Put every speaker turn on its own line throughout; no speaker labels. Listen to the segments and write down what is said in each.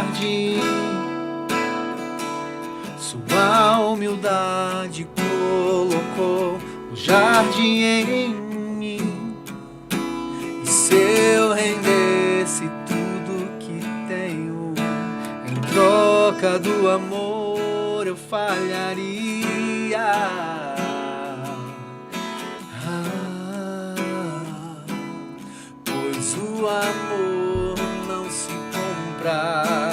jardim. Sua humildade colocou o jardim em mim. E se eu rendesse tudo que tenho em troca do amor, eu falharia. Pois o amor não se compra,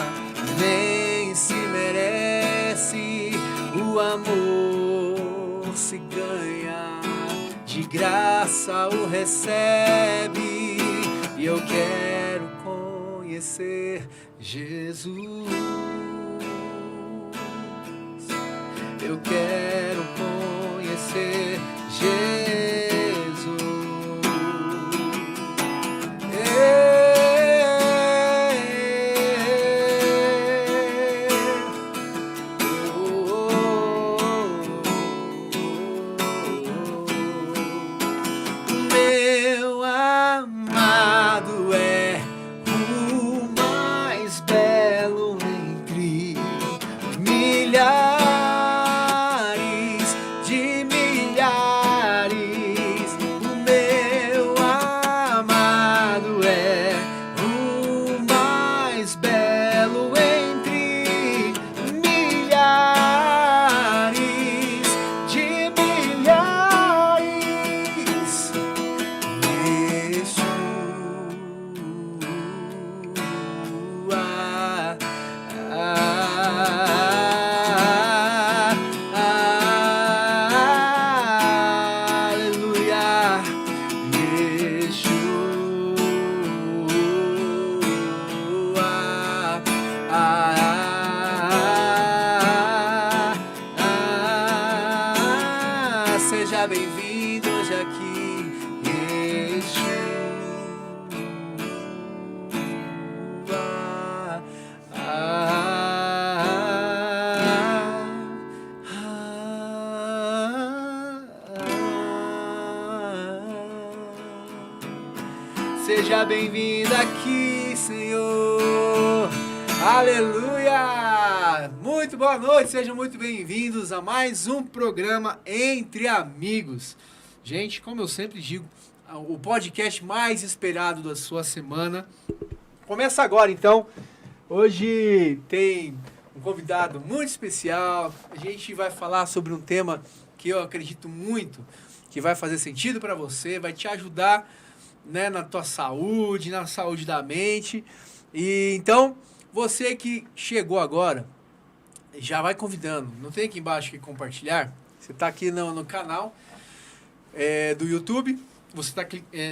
nem se merece. O amor se ganha, de graça o recebe. E eu quero conhecer Jesus. Eu quero conhecer Jesus. Meu amado é o mais belo entre milhares de milhares. O meu amado é o mais belo entre milhares de milhares. Aleluia, seja bem-vindo hoje aqui, seja bem-vindo aqui, Senhor. Aleluia! Muito boa noite, sejam muito bem-vindos a mais um programa Entre Amigos. Gente, como eu sempre digo, o podcast mais esperado da sua semana começa agora, então. Hoje tem um convidado muito especial. A gente vai falar sobre um tema que eu acredito muito que vai fazer sentido para você, vai te ajudar, né, na tua saúde, na saúde da mente. E então, você que chegou agora, já vai convidando. Não tem aqui embaixo que compartilhar? Você está aqui no canal do YouTube. Você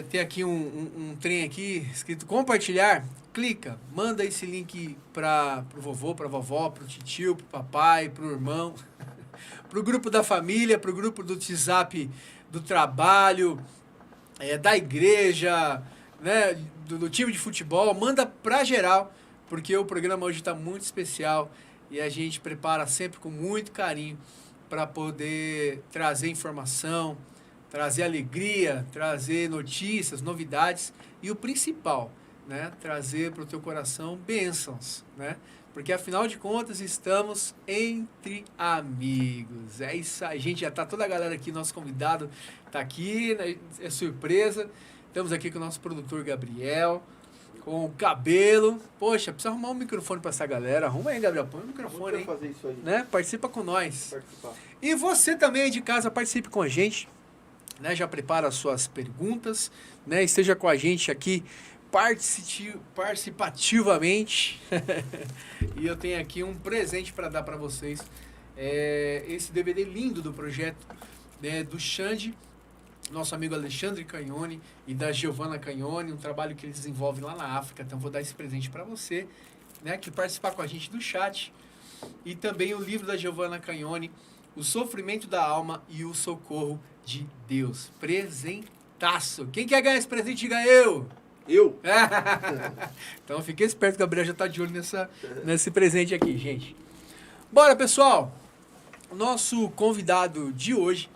tem aqui um trem aqui escrito compartilhar. Clica, manda esse link para o vovô, para a vovó, para o titio, para o papai, para o irmão, para o grupo da família, para o grupo do WhatsApp do trabalho, da igreja, né, do time de futebol. Manda para geral, porque o programa hoje está muito especial e a gente prepara sempre com muito carinho para poder trazer informação, trazer alegria, trazer notícias, novidades e o principal, né, trazer para o teu coração bênçãos, né? Porque afinal de contas estamos entre amigos. É isso aí, gente. Já está toda a galera aqui, nosso convidado está aqui, né? É surpresa. Estamos aqui com o nosso produtor Gabriel, com o Cabelo. Poxa, precisa arrumar um microfone para essa galera. Arruma aí, Gabriel, põe o microfone aí,
fazer isso aí,
né? Participa com nós.
Participar. E
você também aí de casa, participe com a gente, né? Já prepara as suas perguntas, né? Esteja com a gente aqui participativamente. E eu tenho aqui um presente para dar para vocês. Esse DVD lindo do projeto, né, do Xande, nosso amigo Alexandre Canhone e da Giovana Canhone, um trabalho que eles desenvolvem lá na África. Então vou dar esse presente para você, né, que participar com a gente do chat. E também o livro da Giovana Canhone, O Sofrimento da Alma e o Socorro de Deus. Presentaço! Quem quer ganhar esse presente, diga eu!
Eu?
Então fique esperto, o Gabriel já está de olho nesse presente aqui, gente. Bora, pessoal! O nosso convidado de hoje,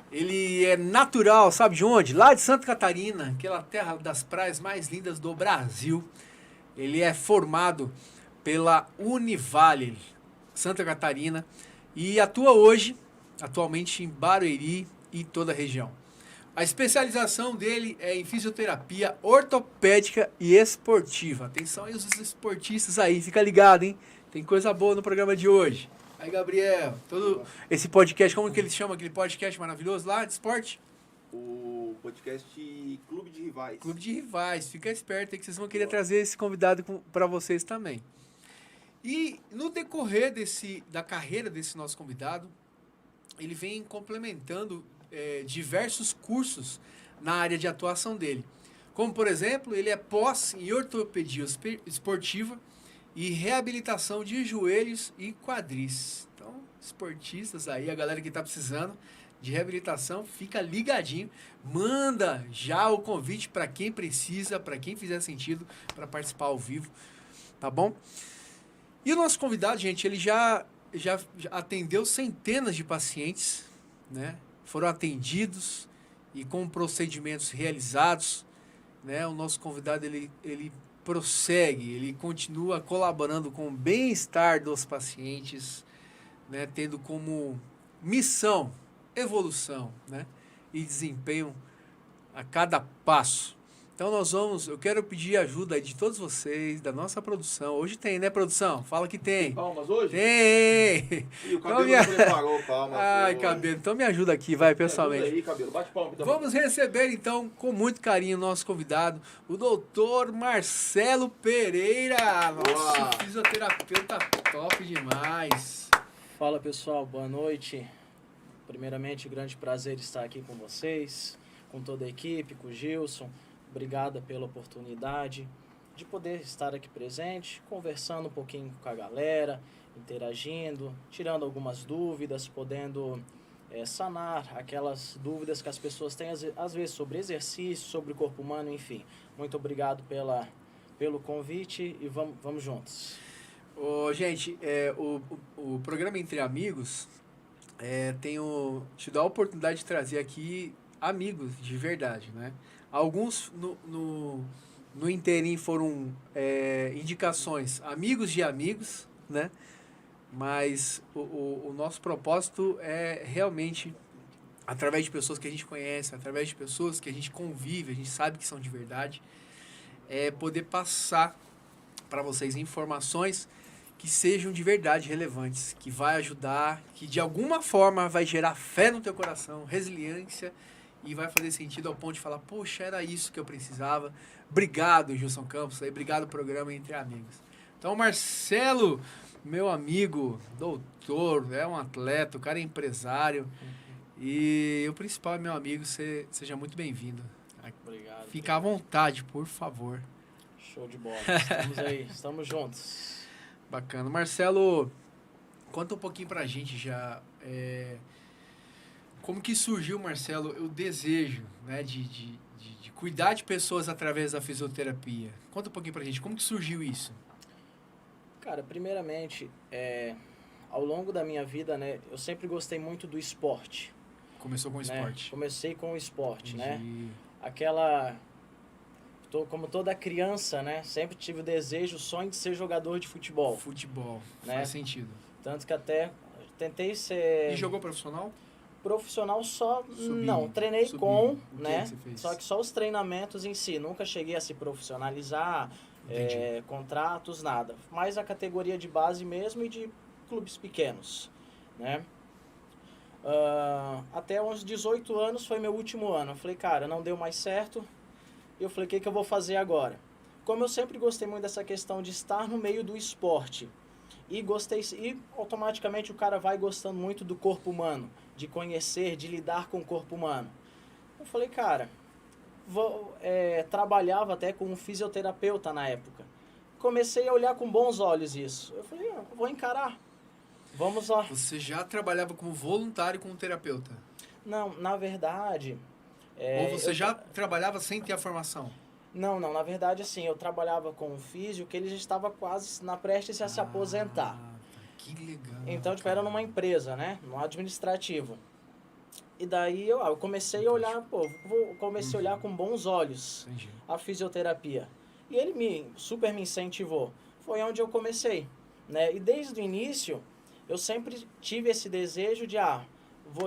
ele é natural, sabe de onde? Lá de Santa Catarina, aquela terra das praias mais lindas do Brasil. Ele é formado pela Univale, Santa Catarina, e atua atualmente em Barueri e toda a região. A especialização dele é em fisioterapia ortopédica e esportiva. Atenção aí os esportistas aí, fica ligado, hein? Tem coisa boa no programa de hoje. Aí, Gabriel, todo esse podcast, como que eles chamam aquele podcast maravilhoso lá de esporte?
O podcast Clube de Rivais.
Clube de Rivais. Fica esperto aí que vocês vão querer trazer esse convidado para vocês também. E no decorrer da carreira desse nosso convidado, ele vem complementando diversos cursos na área de atuação dele. Como, por exemplo, ele é pós em ortopedia esportiva e reabilitação de joelhos e quadris. Então, esportistas aí, a galera que está precisando de reabilitação, fica ligadinho. Manda já o convite para quem precisa, para quem fizer sentido, para participar ao vivo. Tá bom? E o nosso convidado, gente, ele já atendeu centenas de pacientes, né? Foram atendidos e com procedimentos realizados, né? O nosso convidado, ele prossegue, ele continua colaborando com o bem-estar dos pacientes, né? Tendo como missão evolução, né? E desempenho a cada passo. Então eu quero pedir ajuda de todos vocês, da nossa produção. Hoje tem, né, produção? Fala que tem.
Tem palmas hoje?
Tem!
E o cabelo não preparou palmas.
Ai, cabelo. Então me ajuda aqui, vai, pessoalmente.
Me ajuda aí, cabelo. Bate palma.
Vamos receber, então, com muito carinho, o nosso convidado, o doutor Marcelo Pereira. Nosso fisioterapeuta top demais.
Fala, pessoal. Boa noite. Primeiramente, grande prazer estar aqui com vocês, com toda a equipe, com o Gilson. Obrigada pela oportunidade de poder estar aqui presente, conversando um pouquinho com a galera, interagindo, tirando algumas dúvidas, podendo sanar aquelas dúvidas que as pessoas têm, às vezes, sobre exercício, sobre o corpo humano, enfim. Muito obrigado pelo convite e vamos juntos.
Gente, o programa Entre Amigos te dá a oportunidade de trazer aqui amigos de verdade, né? Alguns no interim foram indicações, amigos de amigos, né? Mas o nosso propósito é realmente, através de pessoas que a gente conhece, através de pessoas que a gente convive, a gente sabe que são de verdade, poder passar para vocês informações que sejam de verdade relevantes, que vai ajudar, que de alguma forma vai gerar fé no teu coração, resiliência, e vai fazer sentido ao ponto de falar, poxa, era isso que eu precisava. Obrigado, Gilson Campos, obrigado programa Entre Amigos. Então, Marcelo, meu amigo, doutor, é um atleta, o cara é empresário, e o principal é meu amigo, seja muito bem-vindo.
Obrigado.
Fica à vontade, por favor.
Show de bola, estamos aí, estamos juntos.
Bacana. Marcelo, conta um pouquinho pra gente já, como que surgiu, Marcelo, o desejo, né, de cuidar de pessoas através da fisioterapia? Conta um pouquinho pra gente, como que surgiu isso?
Cara, primeiramente, ao longo da minha vida, né, eu sempre gostei muito do esporte.
Começou com o esporte.
Comecei com o esporte,
Entendi.
né? Como toda criança, né, sempre tive o desejo, o sonho de ser jogador de futebol.
Futebol,
né?
Faz sentido.
Tanto que até tentei ser...
E jogou profissional?
Profissional só, não, treinei né?
Que você fez?
Só que só os treinamentos em si, nunca cheguei a se profissionalizar, contratos, nada. Mais a categoria de base mesmo e de clubes pequenos, né? Até uns 18 anos foi meu último ano. Eu falei, cara, não deu mais certo. Eu falei, o que eu vou fazer agora? Como eu sempre gostei muito dessa questão de estar no meio do esporte, e automaticamente o cara vai gostando muito do corpo humano, de conhecer, de lidar com o corpo humano. Eu falei, cara, trabalhava até com um fisioterapeuta na época. Comecei a olhar com bons olhos isso. Eu falei, vou encarar. Vamos lá.
Você já trabalhava como voluntário com um terapeuta?
Não, na verdade...
Ou você já trabalhava sem ter a formação?
Não, na verdade, assim, eu trabalhava com um físio que ele já estava quase prestes a se aposentar.
Que legal.
Então, era numa empresa, né? No administrativo. E daí eu comecei a olhar, comecei a olhar com bons olhos a fisioterapia. E ele super me incentivou. foi onde eu comecei, né? E desde o início, eu sempre tive esse desejo de,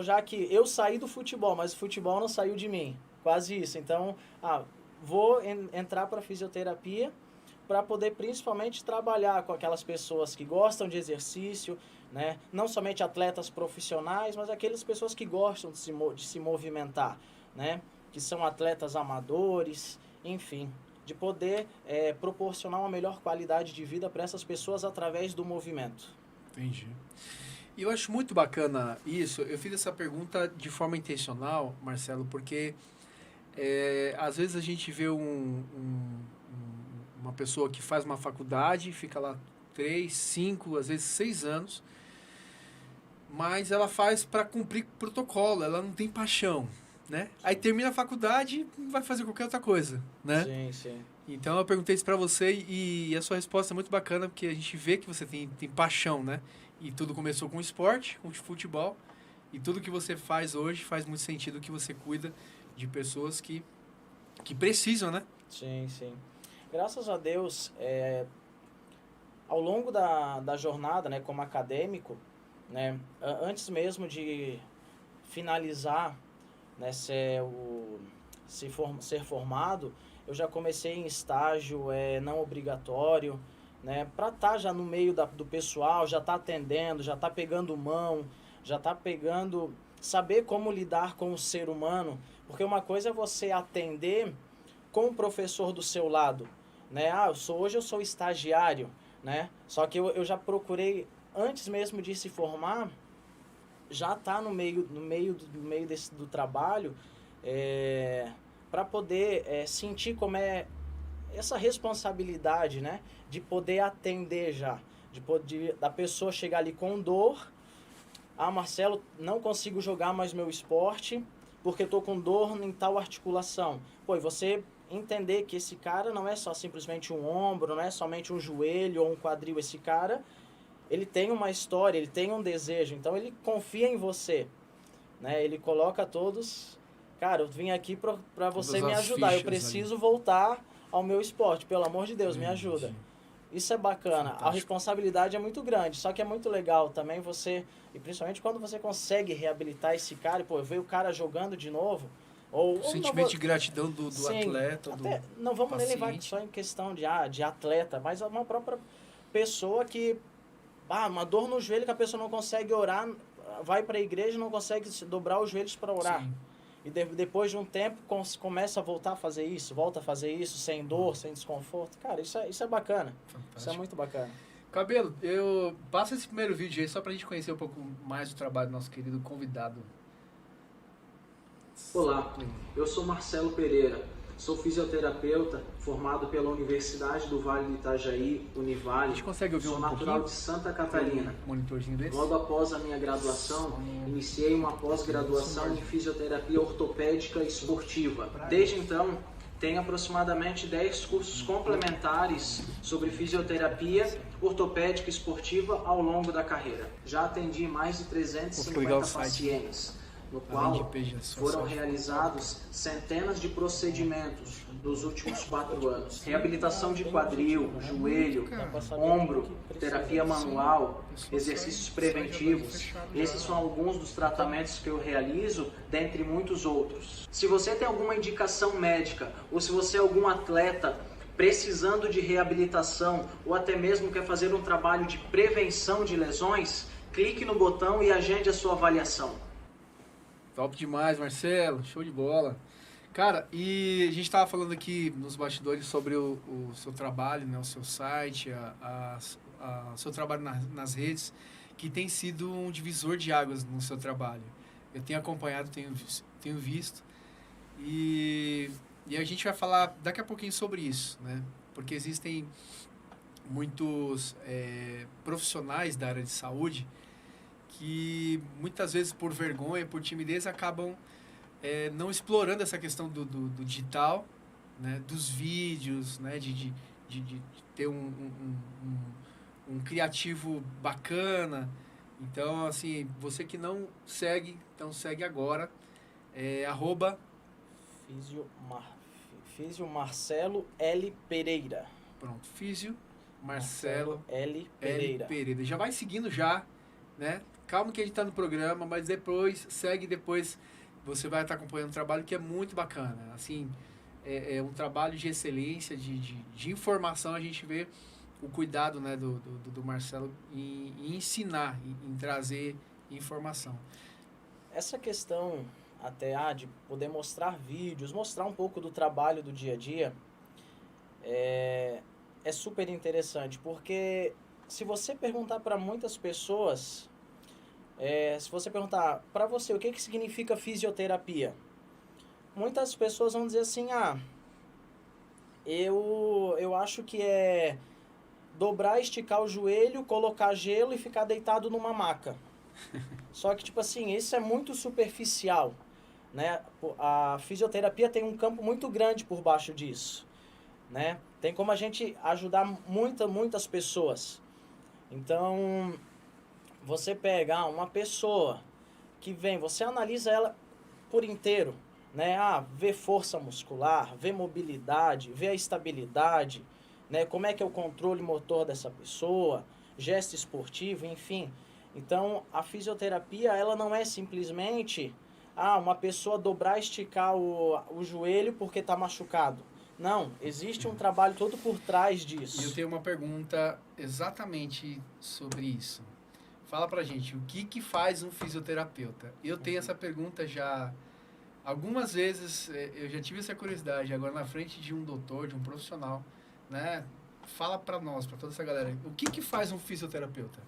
já que eu saí do futebol, mas o futebol não saiu de mim, quase isso. Então, vou entrar para fisioterapia para poder principalmente trabalhar com aquelas pessoas que gostam de exercício, né? Não somente atletas profissionais, mas aquelas pessoas que gostam de se movimentar, né? Que são atletas amadores, enfim, de poder proporcionar uma melhor qualidade de vida para essas pessoas através do movimento.
Entendi. E eu acho muito bacana isso. Eu fiz essa pergunta de forma intencional, Marcelo, porque às vezes a gente vê uma pessoa que faz uma faculdade, fica lá 3, 5, às vezes 6 anos, mas ela faz para cumprir protocolo, ela não tem paixão, né? Aí termina a faculdade e vai fazer qualquer outra coisa, né?
Sim, sim.
Então eu perguntei isso para você e a sua resposta é muito bacana, porque a gente vê que você tem paixão, né? E tudo começou com o esporte, com o futebol, e tudo que você faz hoje faz muito sentido que você cuida de pessoas que precisam, né?
Sim, sim. Graças a Deus, ao longo da jornada, né, como acadêmico, né, antes mesmo de finalizar, né, ser formado, eu já comecei em estágio não obrigatório, né, para estar já no meio do pessoal, já estar atendendo, já estar pegando mão, já estar saber como lidar com o ser humano, porque uma coisa é você atender com o professor do seu lado, né? Hoje eu sou estagiário, né? Só que eu já procurei, antes mesmo de se formar, já tá no meio do trabalho, para poder sentir como é essa responsabilidade, né? De poder atender já, da pessoa chegar ali com dor. Marcelo, não consigo jogar mais meu esporte porque estou com dor em tal articulação. E você entender que esse cara não é só simplesmente um ombro, não é somente um joelho ou um quadril. Esse cara, ele tem uma história, ele tem um desejo, então ele confia em você, né? Ele coloca todos... Cara, eu vim aqui para você me ajudar, eu preciso voltar ao meu esporte, pelo amor de Deus, me ajuda. Isso é bacana. Fantástico. A responsabilidade é muito grande, só que é muito legal também você, e principalmente quando você consegue reabilitar esse cara, ver o cara jogando de novo,
o sentimento de gratidão do sim, atleta,
não vamos nem levar só em questão de atleta, mas uma própria pessoa que, uma dor no joelho que a pessoa não consegue orar, vai para a igreja e não consegue dobrar os joelhos para orar. Sim. E depois de um tempo começa a voltar a fazer isso, volta a fazer isso, sem dor, sem desconforto. Cara, isso é bacana. Fantástico. Isso é muito bacana.
Cabelo, passa esse primeiro vídeo aí só pra gente conhecer um pouco mais do trabalho do nosso querido convidado.
Olá, eu sou Marcelo Pereira, sou fisioterapeuta formado pela Universidade do Vale do Itajaí, Univale.
A gente consegue ouvir
sou natural de Santa Catarina.
Monitorzinho desse?
Logo após a minha graduação, iniciei uma pós-graduação em fisioterapia ortopédica esportiva. Desde então, tenho aproximadamente 10 cursos complementares sobre fisioterapia ortopédica esportiva ao longo da carreira. Já atendi mais de 350 pacientes, no qual foram realizados centenas de procedimentos nos últimos 4 anos. Reabilitação de quadril, joelho, ombro, terapia manual, exercícios preventivos. Esses são alguns dos tratamentos que eu realizo, dentre muitos outros. Se você tem alguma indicação médica, ou se você é algum atleta precisando de reabilitação, ou até mesmo quer fazer um trabalho de prevenção de lesões, clique no botão e agende a sua avaliação.
Top demais, Marcelo. Show de bola. Cara, e a gente estava falando aqui nos bastidores sobre o seu trabalho, né, o seu site, o seu trabalho nas redes, que tem sido um divisor de águas no seu trabalho. Eu tenho acompanhado, tenho visto. E a gente vai falar daqui a pouquinho sobre isso, né? Porque existem muitos profissionais da área de saúde que muitas vezes por vergonha, por timidez, acabam não explorando essa questão do digital, né, dos vídeos, né, de ter um criativo bacana. Então, assim, você que não segue, então segue agora,
Físio Marcelo L. Pereira.
Pronto, Físio Marcelo
L.
L. Pereira. Já vai seguindo já, né? Calma que a gente tá no programa, mas depois, depois você vai estar acompanhando um trabalho que é muito bacana. Assim, é um trabalho de excelência, de informação, a gente vê o cuidado, né, do Marcelo em ensinar, em trazer informação.
Essa questão até de poder mostrar vídeos, mostrar um pouco do trabalho do dia a dia, é super interessante, porque se você perguntar para muitas pessoas, se você perguntar para você o que significa fisioterapia, muitas pessoas vão dizer assim, eu acho que é dobrar, esticar o joelho, colocar gelo e ficar deitado numa maca. Só que, tipo assim, isso é muito superficial, né? A fisioterapia tem um campo muito grande por baixo disso, né? Tem como a gente ajudar muitas pessoas. Então, você pega uma pessoa que vem, você analisa ela por inteiro, né? Vê força muscular, vê mobilidade, vê a estabilidade, né? Como é que é o controle motor dessa pessoa, gesto esportivo, enfim. Então, a fisioterapia, ela não é simplesmente uma pessoa dobrar e esticar o joelho porque está machucado. Não, existe um trabalho todo por trás disso.
E eu tenho uma pergunta exatamente sobre isso. Fala pra gente, o que faz um fisioterapeuta? Eu tenho essa pergunta já algumas vezes, eu já tive essa curiosidade, agora na frente de um doutor, de um profissional, né? Fala pra nós, pra toda essa galera, o que faz um fisioterapeuta?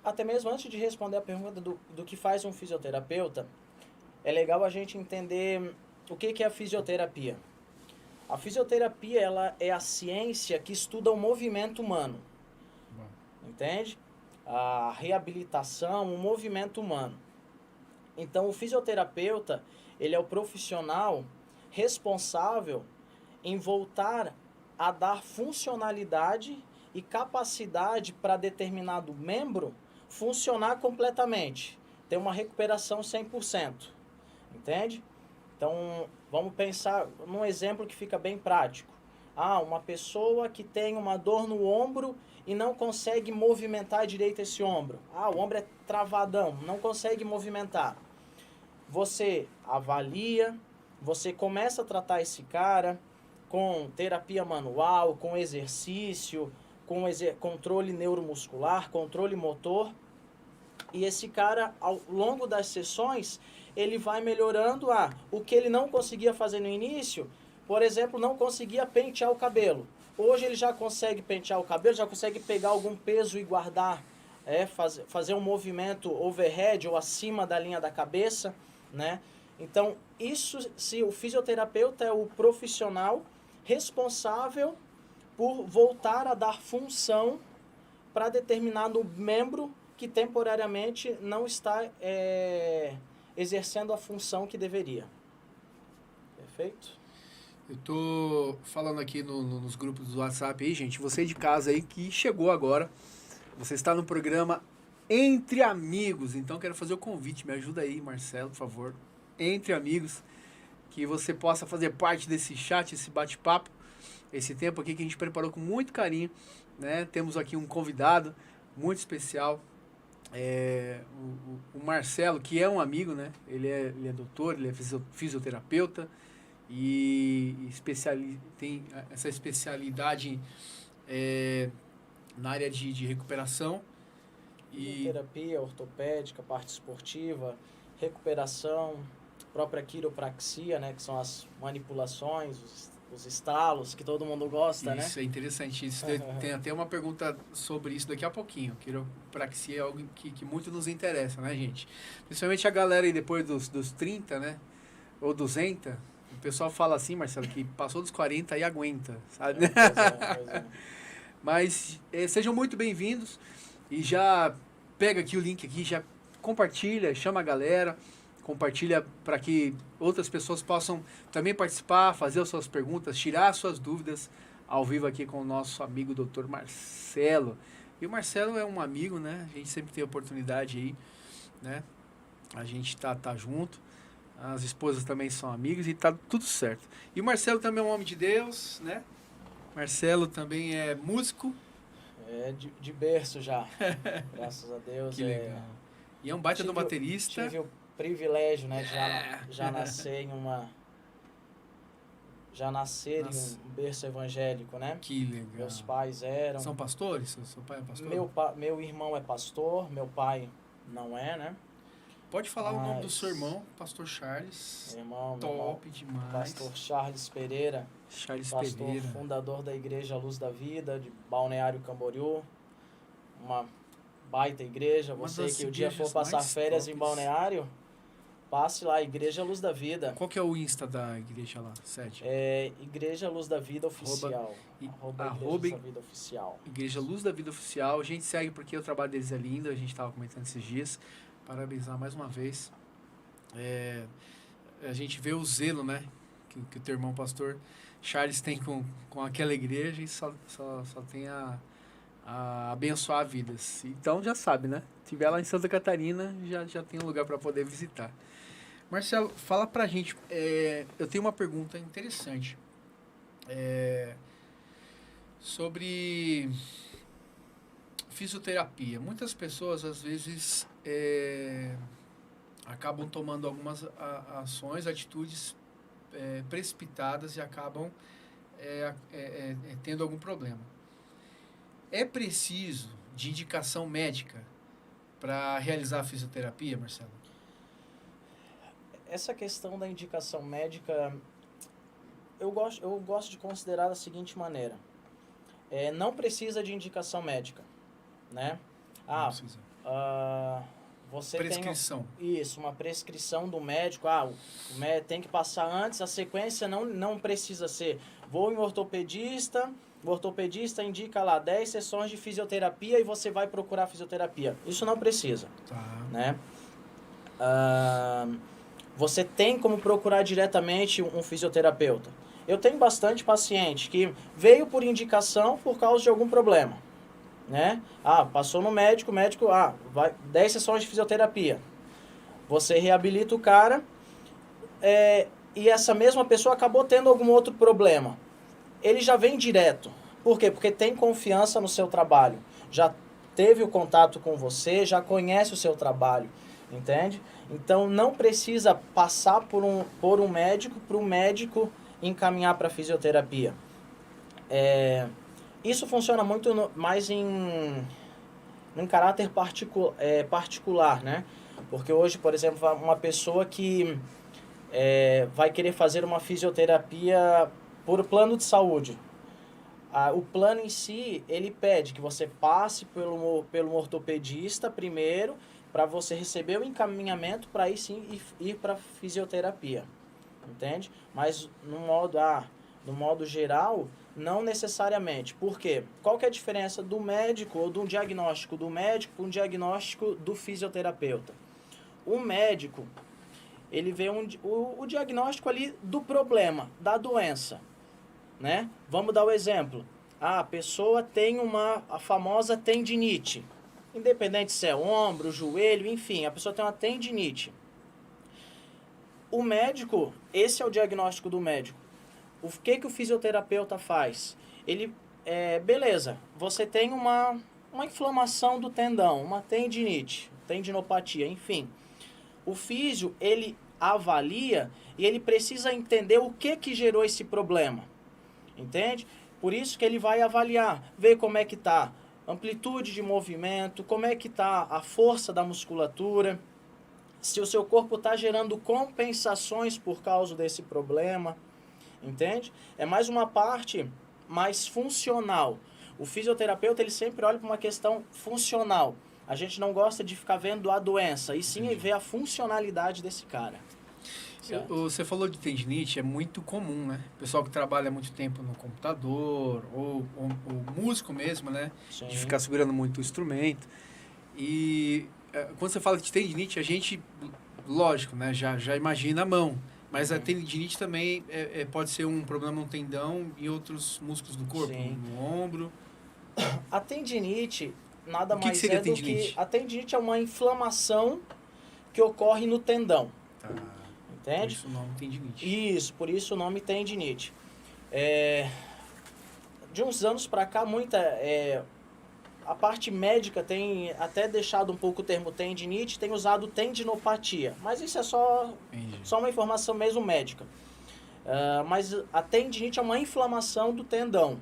Até mesmo antes de responder a pergunta do que faz um fisioterapeuta, é legal a gente entender o que é a fisioterapia. A fisioterapia, ela é a ciência que estuda o movimento humano. Entende? A reabilitação, o movimento humano. Então, o fisioterapeuta, ele é o profissional responsável em voltar a dar funcionalidade e capacidade para determinado membro funcionar completamente, ter uma recuperação 100%, entende? Então, vamos pensar num exemplo que fica bem prático. Uma pessoa que tem uma dor no ombro e não consegue movimentar direito esse ombro. O ombro é travadão, não consegue movimentar. Você avalia, você começa a tratar esse cara com terapia manual, com exercício, com controle neuromuscular, controle motor. E esse cara, ao longo das sessões, ele vai melhorando o que ele não conseguia fazer no início. Por exemplo, não conseguia pentear o cabelo. Hoje ele já consegue pentear o cabelo, já consegue pegar algum peso e guardar, fazer um movimento overhead ou acima da linha da cabeça, né? Então, se o fisioterapeuta é o profissional responsável por voltar a dar função para determinado membro que temporariamente não está exercendo a função que deveria. Perfeito?
Eu tô falando aqui nos grupos do WhatsApp aí, gente, você de casa aí que chegou agora, você está no programa Entre Amigos, então quero fazer o convite, me ajuda aí, Marcelo, por favor, Entre Amigos, que você possa fazer parte desse chat, esse bate-papo, esse tempo aqui que a gente preparou com muito carinho, né? Temos aqui um convidado muito especial, o Marcelo, que é um amigo, né? Ele é doutor, ele é fisioterapeuta e tem essa especialidade na área de recuperação.
Fisioterapia, ortopédica, parte esportiva, recuperação, própria quiropraxia, né? Que são as manipulações, os estalos, que todo mundo gosta, né?
Isso é interessante. Isso tem até uma pergunta sobre isso daqui a pouquinho. Quiropraxia é algo que muito nos interessa, né, gente? Principalmente a galera aí depois dos 30, né? Ou 200. O pessoal fala assim, Marcelo, que passou dos 40 e aguenta, sabe?
Pois é.
Mas sejam muito bem-vindos. E já pega aqui o link aqui, já compartilha, chama a galera. Compartilha para que outras pessoas possam também participar, fazer as suas perguntas, tirar as suas dúvidas ao vivo aqui com o nosso amigo Dr. Marcelo. E o Marcelo é um amigo, né? A gente sempre tem oportunidade aí, né? A gente tá junto. As esposas também são amigas e tá tudo certo. E o Marcelo também é um homem de Deus, né? Marcelo também é músico.
De berço já, graças a Deus.
Que legal. E é um baita do baterista.
Tive o privilégio, né, de já nascer em uma... Já nascer em um berço evangélico, né?
Que legal.
Meus pais eram...
São pastores? Seu pai é pastor?
Meu irmão é pastor, meu pai não é, né?
Pode falar o nome do seu irmão, pastor Charles.
Meu irmão,
top demais.
Pastor Charles Pereira. Pastor fundador da Igreja Luz da Vida, de Balneário Camboriú. Uma baita igreja. Você que o dia for passar férias em Balneário, passe lá, Igreja Luz da Vida.
Qual que é o Insta da igreja lá? Sede?
Igreja Luz da Vida Oficial. Igreja Luz da Vida Oficial.
Igreja Luz da Vida Oficial. A gente segue porque o trabalho deles é lindo. A gente estava comentando esses dias. Parabenizar mais uma vez. A gente vê o zelo, né? Que o teu irmão pastor Charles tem com aquela igreja e só tem a abençoar vidas. Então já sabe, né? Se tiver lá em Santa Catarina, já tem um lugar para poder visitar. Marcelo, fala pra gente. Eu tenho uma pergunta interessante. Sobre fisioterapia. Muitas pessoas, às vezes, acabam tomando algumas ações, atitudes precipitadas e acabam tendo algum problema. É preciso de indicação médica para realizar a fisioterapia, Marcelo?
Essa questão da indicação médica, eu gosto de considerar da seguinte maneira. Não precisa de indicação médica, né?
Não precisa.
Você
prescrição.
tem uma prescrição do médico. O médico tem que passar antes, a sequência não precisa ser. Vou em ortopedista, o ortopedista indica lá 10 sessões de fisioterapia e você vai procurar fisioterapia. Isso não precisa.
Tá.
Né? Você tem como procurar diretamente um fisioterapeuta. Eu tenho bastante paciente que veio por indicação por causa de algum problema. Né? Passou no médico, o médico, vai 10 sessões de fisioterapia. Você reabilita o cara e essa mesma pessoa acabou tendo algum outro problema. Ele já vem direto. Por quê? Porque tem confiança no seu trabalho. Já teve o contato com você, já conhece o seu trabalho. Entende? Então não precisa passar por um médico para o médico encaminhar para a fisioterapia. Isso funciona muito mais em caráter particular, né? Porque hoje, por exemplo, uma pessoa que vai querer fazer uma fisioterapia por plano de saúde. O plano em si, ele pede que você passe pelo ortopedista primeiro, para você receber o encaminhamento para aí sim ir para fisioterapia. Entende? Mas no modo geral, não necessariamente. Por quê? Qual que é a diferença do médico ou do diagnóstico do médico para um diagnóstico do fisioterapeuta? O médico, ele vê o diagnóstico ali do problema, da doença. Né? Vamos dar o exemplo. A pessoa tem a famosa tendinite. Independente se é ombro, joelho, enfim, a pessoa tem uma tendinite. O médico, esse é o diagnóstico do médico. O que o fisioterapeuta faz? Ele, beleza, você tem uma inflamação do tendão, uma tendinite, tendinopatia, enfim. O físio, ele avalia e ele precisa entender o que gerou esse problema. Entende? Por isso que ele vai avaliar, ver como é que está amplitude de movimento, como é que está a força da musculatura, se o seu corpo está gerando compensações por causa desse problema, entende? É mais uma parte mais funcional. O fisioterapeuta, ele sempre olha para uma questão funcional. A gente não gosta de ficar vendo a doença, e sim ver a funcionalidade desse cara.
Você falou de tendinite, é muito comum, né? O pessoal que trabalha muito tempo no computador, ou músico mesmo, né?
Sim.
De ficar segurando muito o instrumento. E quando você fala de tendinite, a gente, lógico, né? Já imagina a mão. Mas a tendinite também pode ser um problema no tendão e outros músculos do corpo,
Sim.
no ombro.
A tendinite nada mais
seria
do
tendinite?
que... A tendinite é uma inflamação que ocorre no tendão.
Tá.
Entende?
Por isso o nome tendinite.
Isso, por isso o nome tendinite. de uns anos para cá, a parte médica tem até deixado um pouco o termo tendinite, tem usado tendinopatia. Mas isso é só uma informação mesmo médica. Mas a tendinite é uma inflamação do tendão,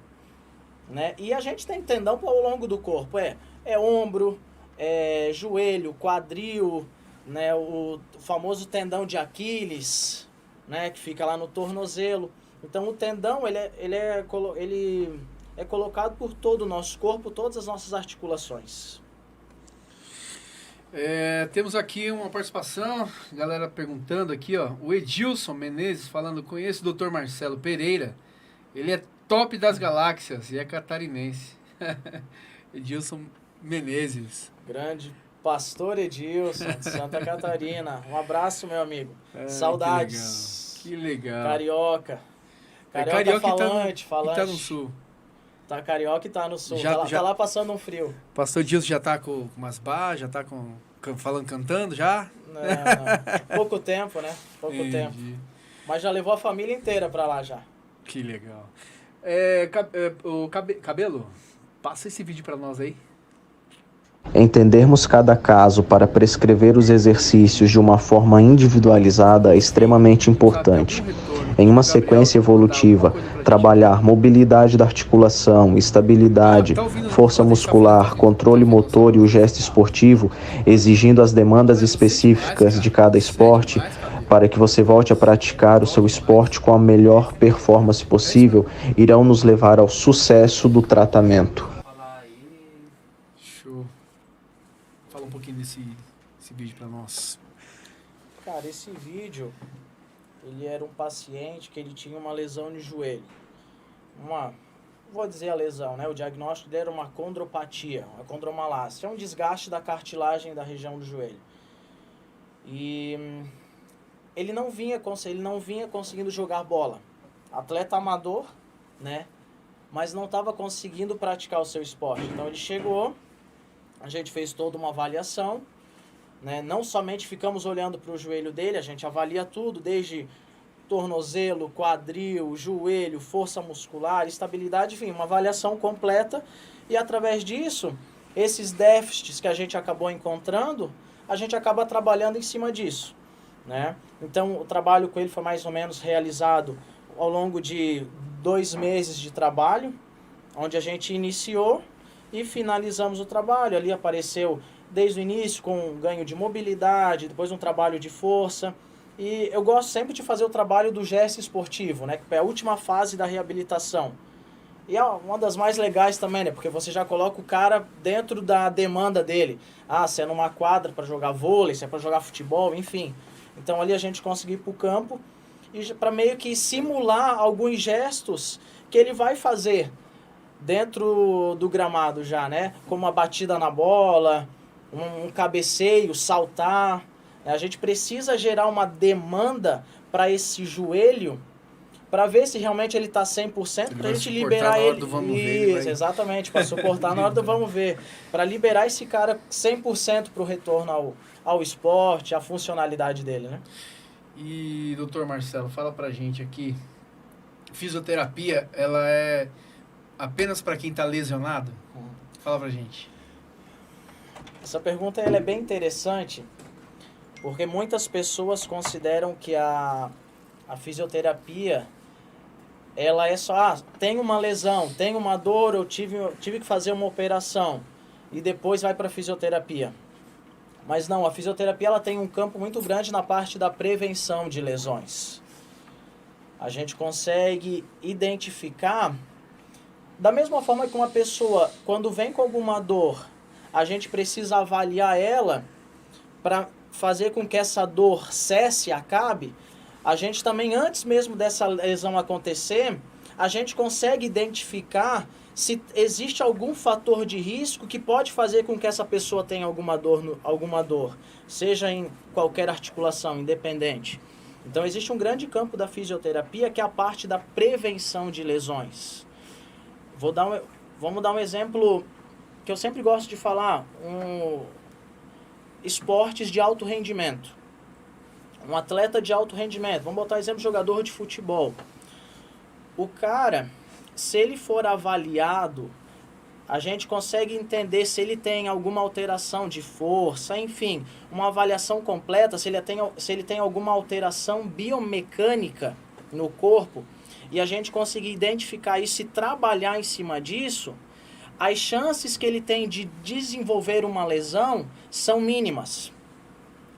né? E a gente tem tendão ao longo do corpo. É ombro, joelho, quadril, né? O famoso tendão de Aquiles, né? Que fica lá no tornozelo. Então o tendão ele é colocado por todo o nosso corpo, todas as nossas articulações.
Temos aqui uma participação, galera perguntando aqui, ó. O Edilson Menezes falando, conheço o Dr. Marcelo Pereira. Ele é top das galáxias e é catarinense. Edilson Menezes.
Grande pastor Edilson, de Santa Catarina. Um abraço, meu amigo. Saudades.
Que legal.
Carioca. Carioca falante.
Que tá no sul.
Tá carioca e tá no sul. Tá lá passando um frio.
Pastor Edilson já tá com umas barras, já tá cantando já?
Não. Pouco tempo, né? Pouco tempo. Mas já levou a família inteira pra lá já.
Que legal. Cabelo, passa esse vídeo pra nós aí.
Entendermos cada caso para prescrever os exercícios de uma forma individualizada é extremamente importante. Em uma sequência evolutiva, trabalhar mobilidade da articulação, estabilidade, força muscular, controle motor e o gesto esportivo, exigindo as demandas específicas de cada esporte, para que você volte a praticar o seu esporte com a melhor performance possível, irão nos levar ao sucesso do tratamento.
Show. Fala um pouquinho desse vídeo para nós.
Cara, esse vídeo, ele era um paciente que ele tinha uma lesão no joelho. Vou dizer a lesão, né? O diagnóstico dele era uma condropatia, uma condromalácia. É um desgaste da cartilagem da região do joelho. E ele não vinha conseguindo jogar bola. Atleta amador, né? Mas não estava conseguindo praticar o seu esporte. Então ele chegou, a gente fez toda uma avaliação, né? Não somente ficamos olhando para o joelho dele, a gente avalia tudo, desde tornozelo, quadril, joelho, força muscular, estabilidade, enfim, uma avaliação completa. E através disso, esses déficits que a gente acabou encontrando, a gente acaba trabalhando em cima disso, né? Então o trabalho com ele foi mais ou menos realizado ao longo de 2 meses de trabalho, onde a gente iniciou e finalizamos o trabalho. Ali apareceu desde o início com ganho de mobilidade, depois um trabalho de força. E eu gosto sempre de fazer o trabalho do gesto esportivo, né? Que é a última fase da reabilitação. E é uma das mais legais também, né? Porque você já coloca o cara dentro da demanda dele. Se é numa quadra para jogar vôlei, se é para jogar futebol, enfim. Então ali a gente conseguiu ir para o campo e para meio que simular alguns gestos que ele vai fazer dentro do gramado já, né? Como a batida na bola, um cabeceio, saltar. A gente precisa gerar uma demanda para esse joelho para ver se realmente ele está 100%, para a gente liberar ele. Isso, exatamente, para suportar na hora do vamos ver. Para liberar esse cara 100% para o retorno ao esporte, à funcionalidade dele, né?
E, doutor Marcelo, fala pra gente aqui, fisioterapia, ela é apenas para quem está lesionado? Fala pra gente.
Essa pergunta ela é bem interessante, porque muitas pessoas consideram que a fisioterapia, ela é só, tem uma lesão, tem uma dor, eu tive que fazer uma operação e depois vai para a fisioterapia. Mas não, a fisioterapia ela tem um campo muito grande na parte da prevenção de lesões. A gente consegue identificar, da mesma forma que uma pessoa, quando vem com alguma dor, a gente precisa avaliar ela para fazer com que essa dor cesse, acabe. A gente também, antes mesmo dessa lesão acontecer, a gente consegue identificar se existe algum fator de risco que pode fazer com que essa pessoa tenha alguma dor, seja em qualquer articulação, independente. Então existe um grande campo da fisioterapia que é a parte da prevenção de lesões. Vamos dar um exemplo que eu sempre gosto de falar, esportes de alto rendimento. Um atleta de alto rendimento, vamos botar exemplo de jogador de futebol. O cara, se ele for avaliado, a gente consegue entender se ele tem alguma alteração de força, enfim, uma avaliação completa, se ele tem alguma alteração biomecânica no corpo, e a gente conseguir identificar isso e trabalhar em cima disso, as chances que ele tem de desenvolver uma lesão são mínimas.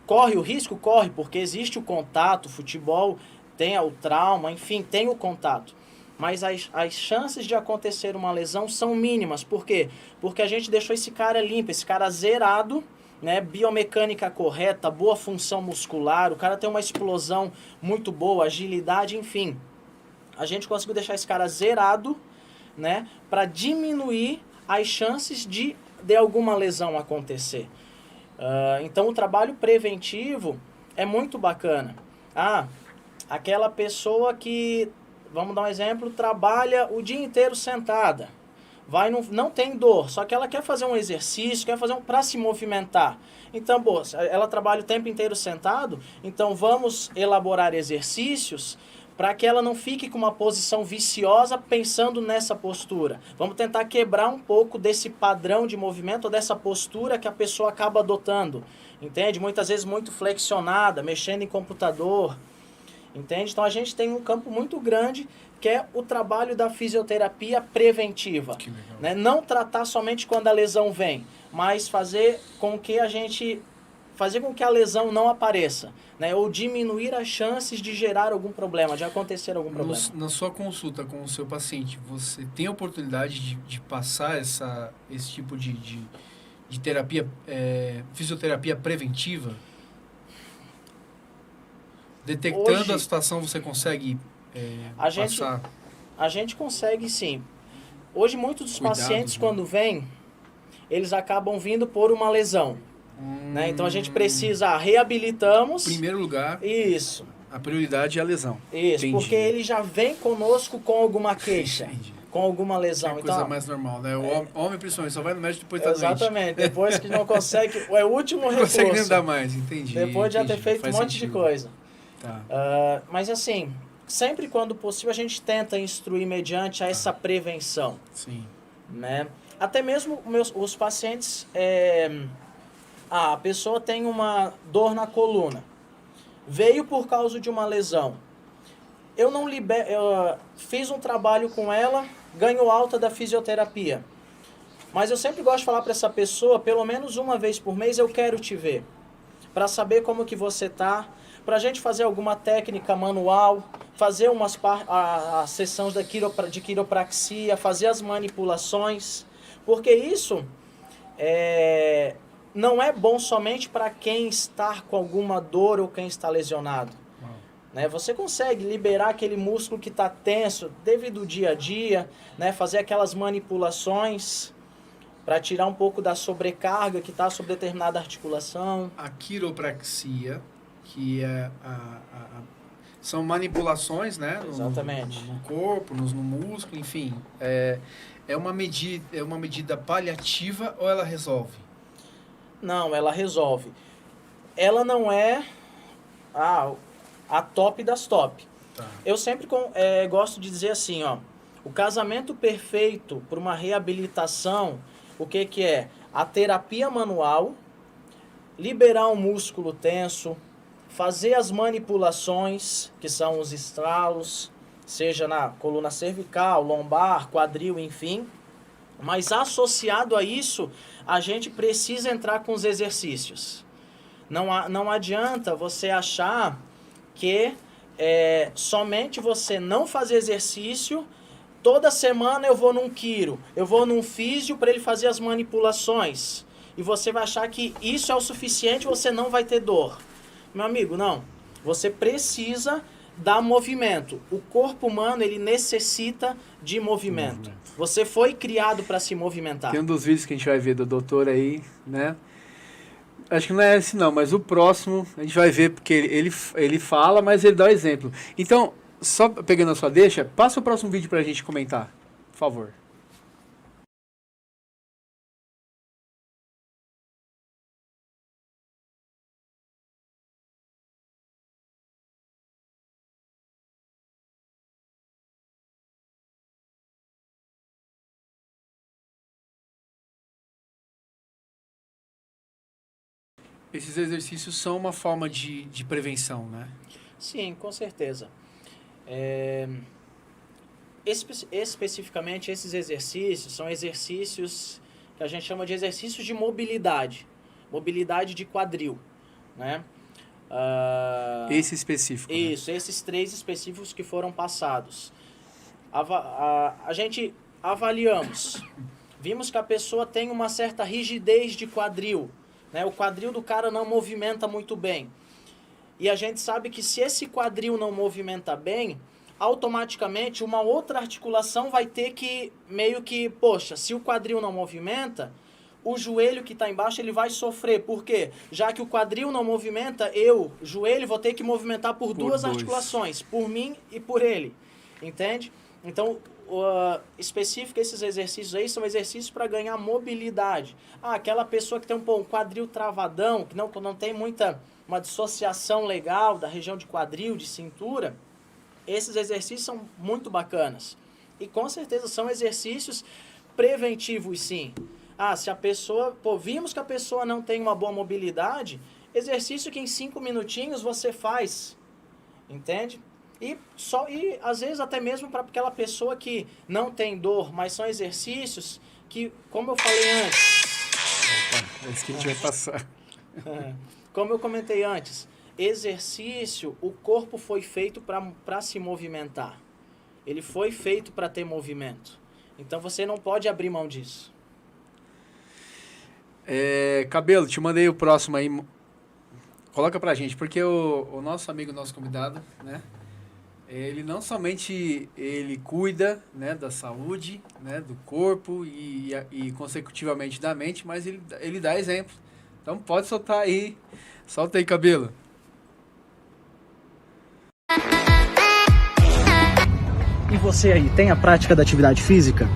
Corre o risco? Corre, porque existe o contato, o futebol tem o trauma, enfim, tem o contato. Mas as chances de acontecer uma lesão são mínimas. Por quê? Porque a gente deixou esse cara limpo, esse cara zerado, né? Biomecânica correta, boa função muscular, o cara tem uma explosão muito boa, agilidade, enfim. A gente conseguiu deixar esse cara zerado, né? Para diminuir as chances de alguma lesão acontecer. Então o trabalho preventivo é muito bacana. Aquela pessoa que, vamos dar um exemplo, trabalha o dia inteiro sentada, não tem dor, só que ela quer fazer um exercício, quer fazer para se movimentar. Então, ela trabalha o tempo inteiro sentado, então vamos elaborar exercícios para que ela não fique com uma posição viciosa pensando nessa postura. Vamos tentar quebrar um pouco desse padrão de movimento, ou dessa postura que a pessoa acaba adotando. Entende? Muitas vezes muito flexionada, mexendo em computador. Entende? Então a gente tem um campo muito grande que é o trabalho da fisioterapia preventiva. Né? Não tratar somente quando a lesão vem, mas fazer com que a lesão não apareça, né? Ou diminuir as chances de gerar algum problema, de acontecer algum problema.
Na sua consulta com o seu paciente, você tem a oportunidade de passar esse tipo de terapia, fisioterapia preventiva? Detectando
Hoje,
a situação, você consegue passar?
A gente consegue, sim. Hoje, muitos dos pacientes, quando vêm, eles acabam vindo por uma lesão. Né? Então, a gente precisa, reabilitamos.
Em primeiro lugar,
isso.
A prioridade é a lesão.
Isso,
Entendi.
porque ele já vem conosco com alguma queixa.
Entendi.
Com alguma lesão.
É a coisa mais normal, né? O homem, principalmente, só vai no médico depois da noite.
Exatamente. Depois que não consegue... É o último recurso.
Não consegue nem dar mais, entendi.
Depois de já ter feito um monte de coisa.
Tá.
Mas assim, sempre quando possível a gente tenta instruir mediante a essa prevenção.
Sim.
Né? Até mesmo os pacientes... a pessoa tem uma dor na coluna. Veio por causa de uma lesão. Eu fiz um trabalho com ela, ganho alta da fisioterapia. Mas eu sempre gosto de falar para essa pessoa, pelo menos uma vez por mês eu quero te ver. Para saber como que você tá, para a gente fazer alguma técnica manual, fazer a sessão de quiropraxia, fazer as manipulações. Porque isso não é bom somente para quem está com alguma dor ou quem está lesionado. Né? Você consegue liberar aquele músculo que está tenso devido ao dia a dia, né? Fazer aquelas manipulações para tirar um pouco da sobrecarga que está sobre determinada articulação.
A quiropraxia, que são manipulações, né?
Exatamente.
No corpo, no músculo, enfim. É uma medida paliativa ou ela resolve?
Não, ela resolve. Ela não é a top das top.
Tá.
Eu sempre gosto de dizer assim, o casamento perfeito para uma reabilitação, o que é? A terapia manual, liberar um músculo tenso, fazer as manipulações, que são os estralos, seja na coluna cervical, lombar, quadril, enfim. Mas associado a isso, a gente precisa entrar com os exercícios. Não adianta você achar que somente você não fazer exercício, toda semana eu vou num quiro, eu vou num físio para ele fazer as manipulações. E você vai achar que isso é o suficiente, você não vai ter dor. Meu amigo, não. Você precisa dar movimento. O corpo humano, ele necessita de movimento. Você foi criado para se movimentar.
Tem um dos vídeos que a gente vai ver do doutor aí, né? Acho que não é esse não, mas o próximo a gente vai ver, porque ele fala, mas ele dá o exemplo. Então, só pegando a sua deixa, passa o próximo vídeo pra gente comentar, por favor. esses exercícios são uma forma de prevenção, né?
Sim, com certeza. Especificamente, esses exercícios são exercícios que a gente chama de exercícios de mobilidade. Mobilidade de quadril, né?
Esse específico.
Isso, né? Esses 3 específicos que foram passados. A gente avaliamos. Vimos que a pessoa tem uma certa rigidez de quadril, né? O quadril do cara não movimenta muito bem. E a gente sabe que se esse quadril não movimenta bem, automaticamente uma outra articulação vai ter que meio que, poxa, se o quadril não movimenta, o joelho que está embaixo ele vai sofrer. Por quê? Já que o quadril não movimenta, joelho, vou ter que movimentar por duas articulações, por mim e por ele. Entende? Então, específico, esses exercícios aí são exercícios para ganhar mobilidade. Aquela pessoa que tem um quadril travadão, que não tem uma dissociação legal da região de quadril, de cintura, esses exercícios são muito bacanas. E com certeza são exercícios preventivos, sim. Se a pessoa... vimos que a pessoa não tem uma boa mobilidade, exercício que em 5 minutinhos você faz. Entende? E às vezes até mesmo para aquela pessoa que não tem dor, mas são exercícios que, como eu falei antes...
Opa, é isso que a gente vai passar.
Como eu comentei antes, exercício, o corpo foi feito para se movimentar. Ele foi feito para ter movimento. Então você não pode abrir mão disso.
Cabelo, te mandei o próximo aí. Coloca pra gente, porque o nosso amigo, nosso convidado, né? Ele não somente ele cuida, né, da saúde, né, do corpo e consecutivamente da mente, mas ele dá exemplo. Então pode soltar aí. Solta aí, Cabelo.
E você aí, tem a prática da atividade física?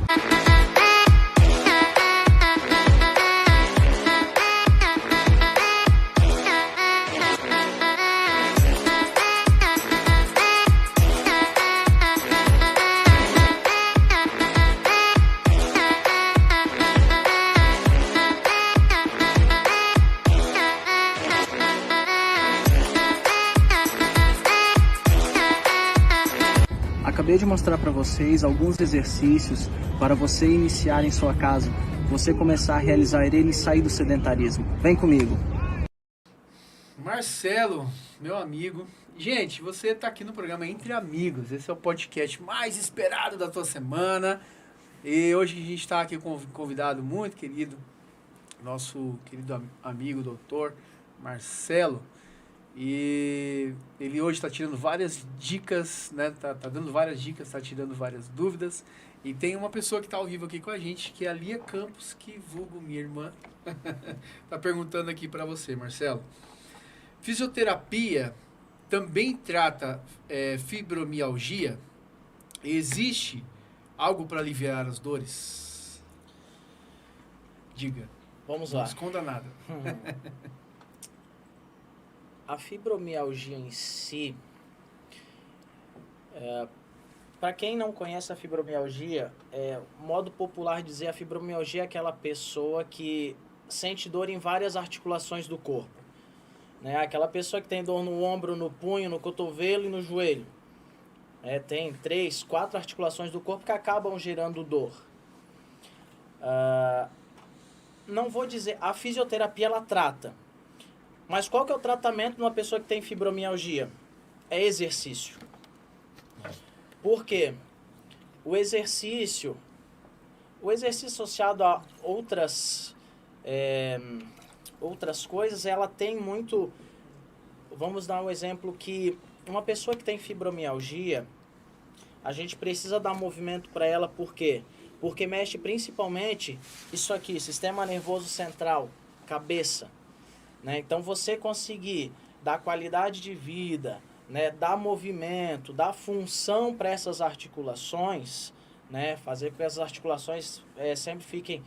Acabei de mostrar para vocês alguns exercícios para você iniciar em sua casa, você começar a realizar ele e sair do sedentarismo. Vem comigo.
Marcelo, meu amigo. Gente, você está aqui no programa Entre Amigos. Esse é o podcast mais esperado da tua semana. E hoje a gente está aqui com um convidado muito querido, nosso querido amigo, doutor Marcelo. E ele hoje está tirando várias dicas, né? Tá dando várias dicas, está tirando várias dúvidas. E tem uma pessoa que está ao vivo aqui com a gente, que é a Lia Campos, que vulgo minha irmã. Tá perguntando aqui para você, Marcelo. Fisioterapia também trata fibromialgia? Existe algo para aliviar as dores? Diga.
Vamos lá.
Não esconda nada.
A fibromialgia em si, para quem não conhece a fibromialgia, modo popular de dizer, a fibromialgia é aquela pessoa que sente dor em várias articulações do corpo. Né? Aquela pessoa que tem dor no ombro, no punho, no cotovelo e no joelho. Tem 3, 4 articulações do corpo que acabam gerando dor. Não vou dizer, a fisioterapia ela trata. Mas qual que é o tratamento de uma pessoa que tem fibromialgia? É exercício. Por quê? O exercício associado a outras coisas, ela tem muito... Vamos dar um exemplo que uma pessoa que tem fibromialgia, a gente precisa dar movimento para ela, por quê? Porque mexe principalmente isso aqui, sistema nervoso central, cabeça. Né? Então, você conseguir dar qualidade de vida, né? Dar movimento, dar função para essas articulações, né? Fazer com que essas articulações sempre fiquem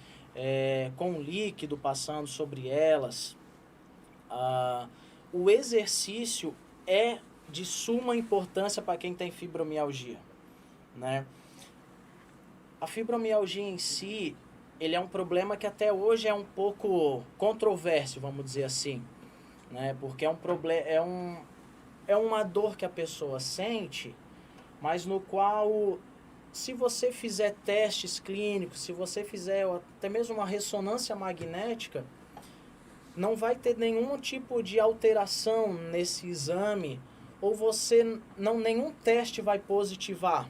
com líquido passando sobre elas. O exercício é de suma importância para quem tem fibromialgia. Né? A fibromialgia em si... ele é um problema que até hoje é um pouco controverso, vamos dizer assim. né? Porque é um problema, é uma dor que a pessoa sente, mas no qual, se você fizer testes clínicos, se você fizer até mesmo uma ressonância magnética, não vai ter nenhum tipo de alteração nesse exame, ou nenhum teste vai positivar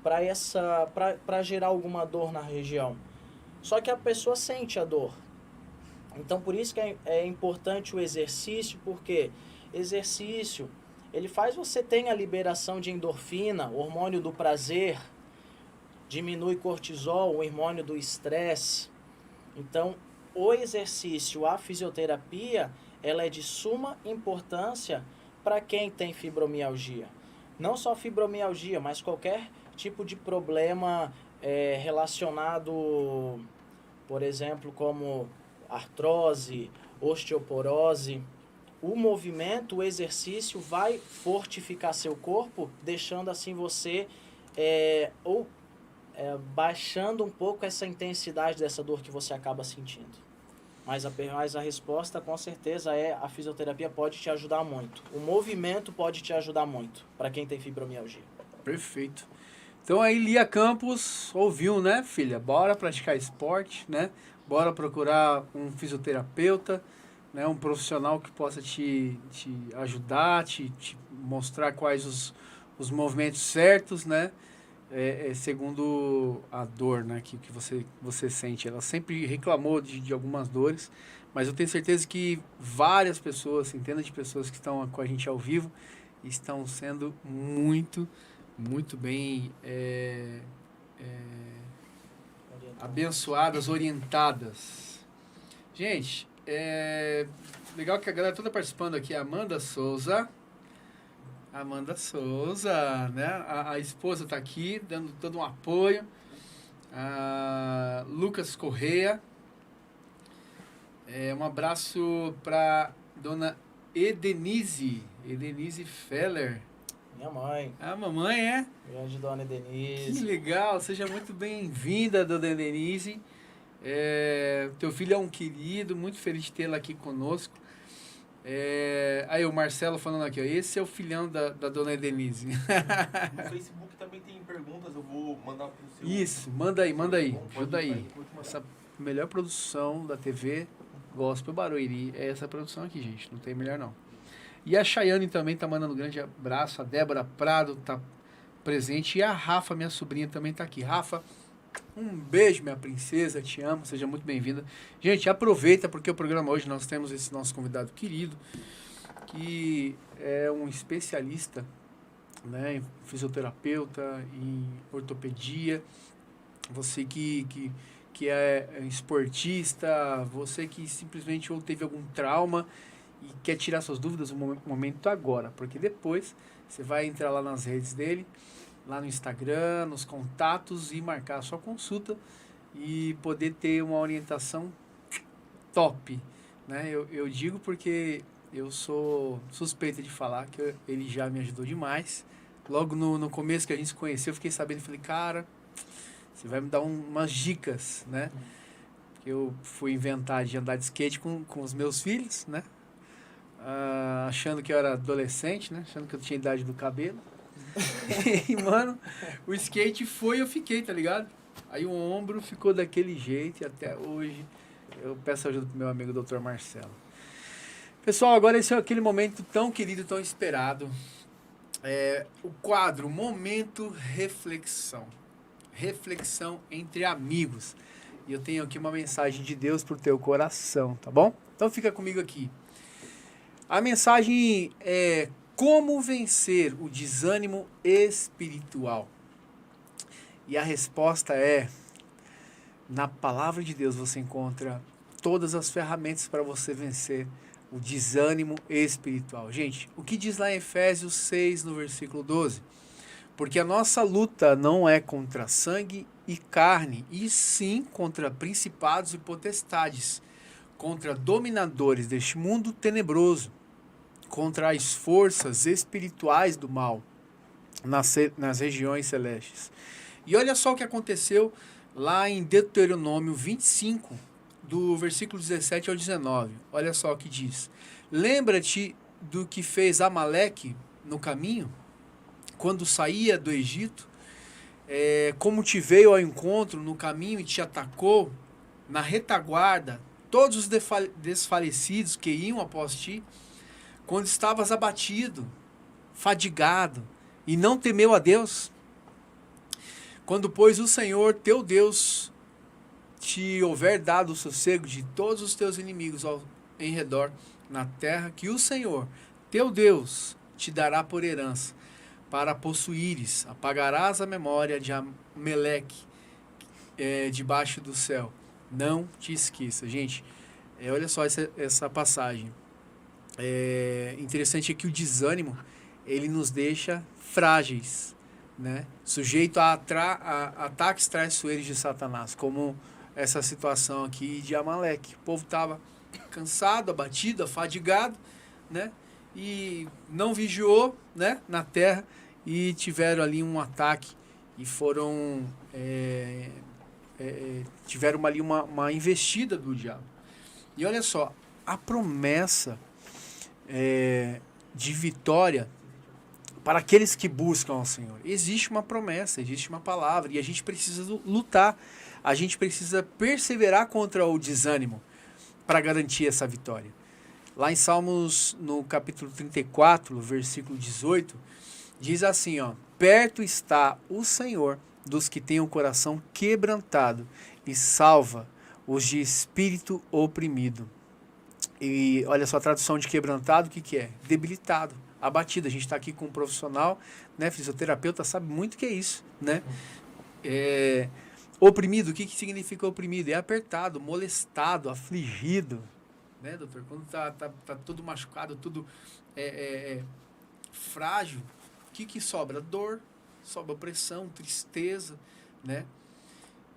para gerar alguma dor na região. Só que a pessoa sente a dor. Então, por isso que é importante o exercício, porque exercício, ele faz você ter a liberação de endorfina, hormônio do prazer, diminui cortisol, o hormônio do estresse. Então, o exercício, a fisioterapia, ela é de suma importância para quem tem fibromialgia. Não só fibromialgia, mas qualquer tipo de problema relacionado, por exemplo, como artrose, osteoporose. O movimento, o exercício vai fortificar seu corpo, deixando assim você baixando um pouco essa intensidade dessa dor que você acaba sentindo. Mas a resposta, com certeza, a fisioterapia pode te ajudar muito. O movimento pode te ajudar muito, para quem tem fibromialgia.
Perfeito. Então aí, Lia Campos, ouviu, né, filha? Bora praticar esporte, né? Bora procurar um fisioterapeuta, né? Um profissional que possa te ajudar, te mostrar quais os movimentos certos, né? Segundo a dor, né, que você sente. Ela sempre reclamou de algumas dores, mas eu tenho certeza que várias pessoas, centenas de pessoas que estão com a gente ao vivo, estão sendo muito bem abençoadas, orientadas. Gente, legal que a galera toda participando aqui. Amanda Souza, né? A esposa está aqui, dando todo um apoio. Lucas Correia. Um abraço para dona Edenise Feller.
Minha mãe.
A mamãe, é?
Grande dona Edenise.
Que legal, seja muito bem-vinda, dona Edenise. Teu filho é um querido, muito feliz de tê-la aqui conosco. Aí o Marcelo falando aqui, ó, esse é o filhão da dona Edenise.
No Facebook também tem perguntas, eu vou mandar pro seu...
Isso, manda aí, ajuda aí. Essa melhor produção da TV Gospel Barueri é essa produção aqui, gente, não tem melhor não. E a Chayane também tá mandando um grande abraço, a Débora Prado tá presente, e a Rafa, minha sobrinha, também tá aqui. Rafa, um beijo, minha princesa, te amo, seja muito bem-vinda. Gente, aproveita, porque o programa hoje nós temos esse nosso convidado querido, que é um especialista, né, em fisioterapeuta, em ortopedia. Você que é esportista, você que simplesmente ou teve algum trauma e quer tirar suas dúvidas, o momento agora, porque depois você vai entrar lá nas redes dele, lá no Instagram, nos contatos, e marcar a sua consulta e poder ter uma orientação top, né? Eu digo porque eu sou suspeita de falar que ele já me ajudou demais. Logo no começo que a gente se conheceu, eu fiquei sabendo, falei, cara, você vai me dar umas dicas, né? Porque eu fui inventar de andar de skate com os meus filhos, né? Achando que eu era adolescente, né? Achando que eu tinha idade do cabelo. E, mano, o skate foi e eu fiquei, tá ligado? Aí o ombro ficou daquele jeito e até hoje eu peço ajuda pro meu amigo Dr. Marcelo. Pessoal, agora esse é aquele momento tão querido, tão esperado. O quadro Momento Reflexão. Reflexão entre amigos. E eu tenho aqui uma mensagem de Deus pro teu coração, tá bom? Então fica comigo aqui. A mensagem é: como vencer o desânimo espiritual? E a resposta é: na palavra de Deus você encontra todas as ferramentas para você vencer o desânimo espiritual. Gente, o que diz lá em Efésios 6, no versículo 12? Porque a nossa luta não é contra sangue e carne, e sim contra principados e potestades, contra dominadores deste mundo tenebroso, contra as forças espirituais do mal nas regiões celestes. E olha só o que aconteceu lá em Deuteronômio 25, do versículo 17 ao 19. Olha só o que diz. Lembra-te do que fez Amaleque no caminho, quando saía do Egito, como te veio ao encontro no caminho e te atacou, na retaguarda, todos os desfalecidos que iam após ti, quando estavas abatido, fadigado, e não temeu a Deus? Quando, pois, o Senhor teu Deus te houver dado o sossego de todos os teus inimigos em redor, na terra que o Senhor teu Deus te dará por herança, para possuíres, apagarás a memória de Amaleque debaixo do céu. Não te esqueça. Gente, olha só essa passagem. Interessante é que o desânimo, ele nos deixa frágeis, né? Sujeito a ataques traiçoeiros de Satanás, como essa situação aqui de Amaleque. O povo estava cansado, abatido, afadigado, né? E não vigiou, né, na terra, e tiveram ali um ataque e foram tiveram ali uma investida do diabo. E olha só, a promessa de vitória para aqueles que buscam ao Senhor. Existe uma promessa, existe uma palavra, e a gente precisa lutar, a gente precisa perseverar contra o desânimo para garantir essa vitória. Lá em Salmos, no capítulo 34, versículo 18, diz assim, ó: perto está o Senhor dos que têm o coração quebrantado e salva os de espírito oprimido. E olha só a tradução de quebrantado, o que é? Debilitado, abatido. A gente está aqui com um profissional, né, fisioterapeuta, sabe muito o que é isso, né? Oprimido, o que significa oprimido? É apertado, molestado, afligido, né, doutor? Quando tá tudo machucado, tudo frágil, o que sobra? Dor, sobra opressão, tristeza, né?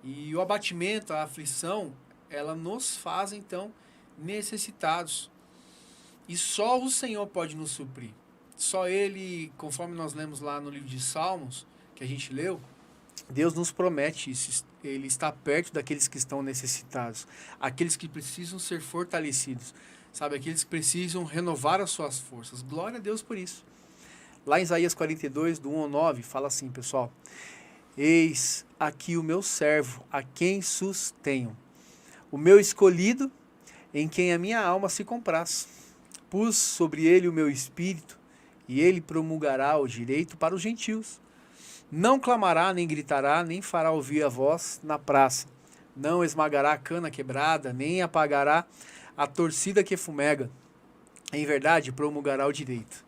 E o abatimento, a aflição, ela nos faz, então, necessitados. E só o Senhor pode nos suprir. Só Ele, conforme nós lemos lá no livro de Salmos, que a gente leu, Deus nos promete isso. Ele está perto daqueles que estão necessitados, aqueles que precisam ser fortalecidos, sabe? Aqueles que precisam renovar as suas forças. Glória a Deus por isso. Lá em Isaías 42, do 1 ao 9, fala assim, pessoal: eis aqui o meu servo, a quem sustenho, o meu escolhido, em quem a minha alma se compraz. Pus sobre ele o meu espírito, e ele promulgará o direito para os gentios. Não clamará, nem gritará, nem fará ouvir a voz na praça. Não esmagará a cana quebrada, nem apagará a torcida que fumega. Em verdade, promulgará o direito.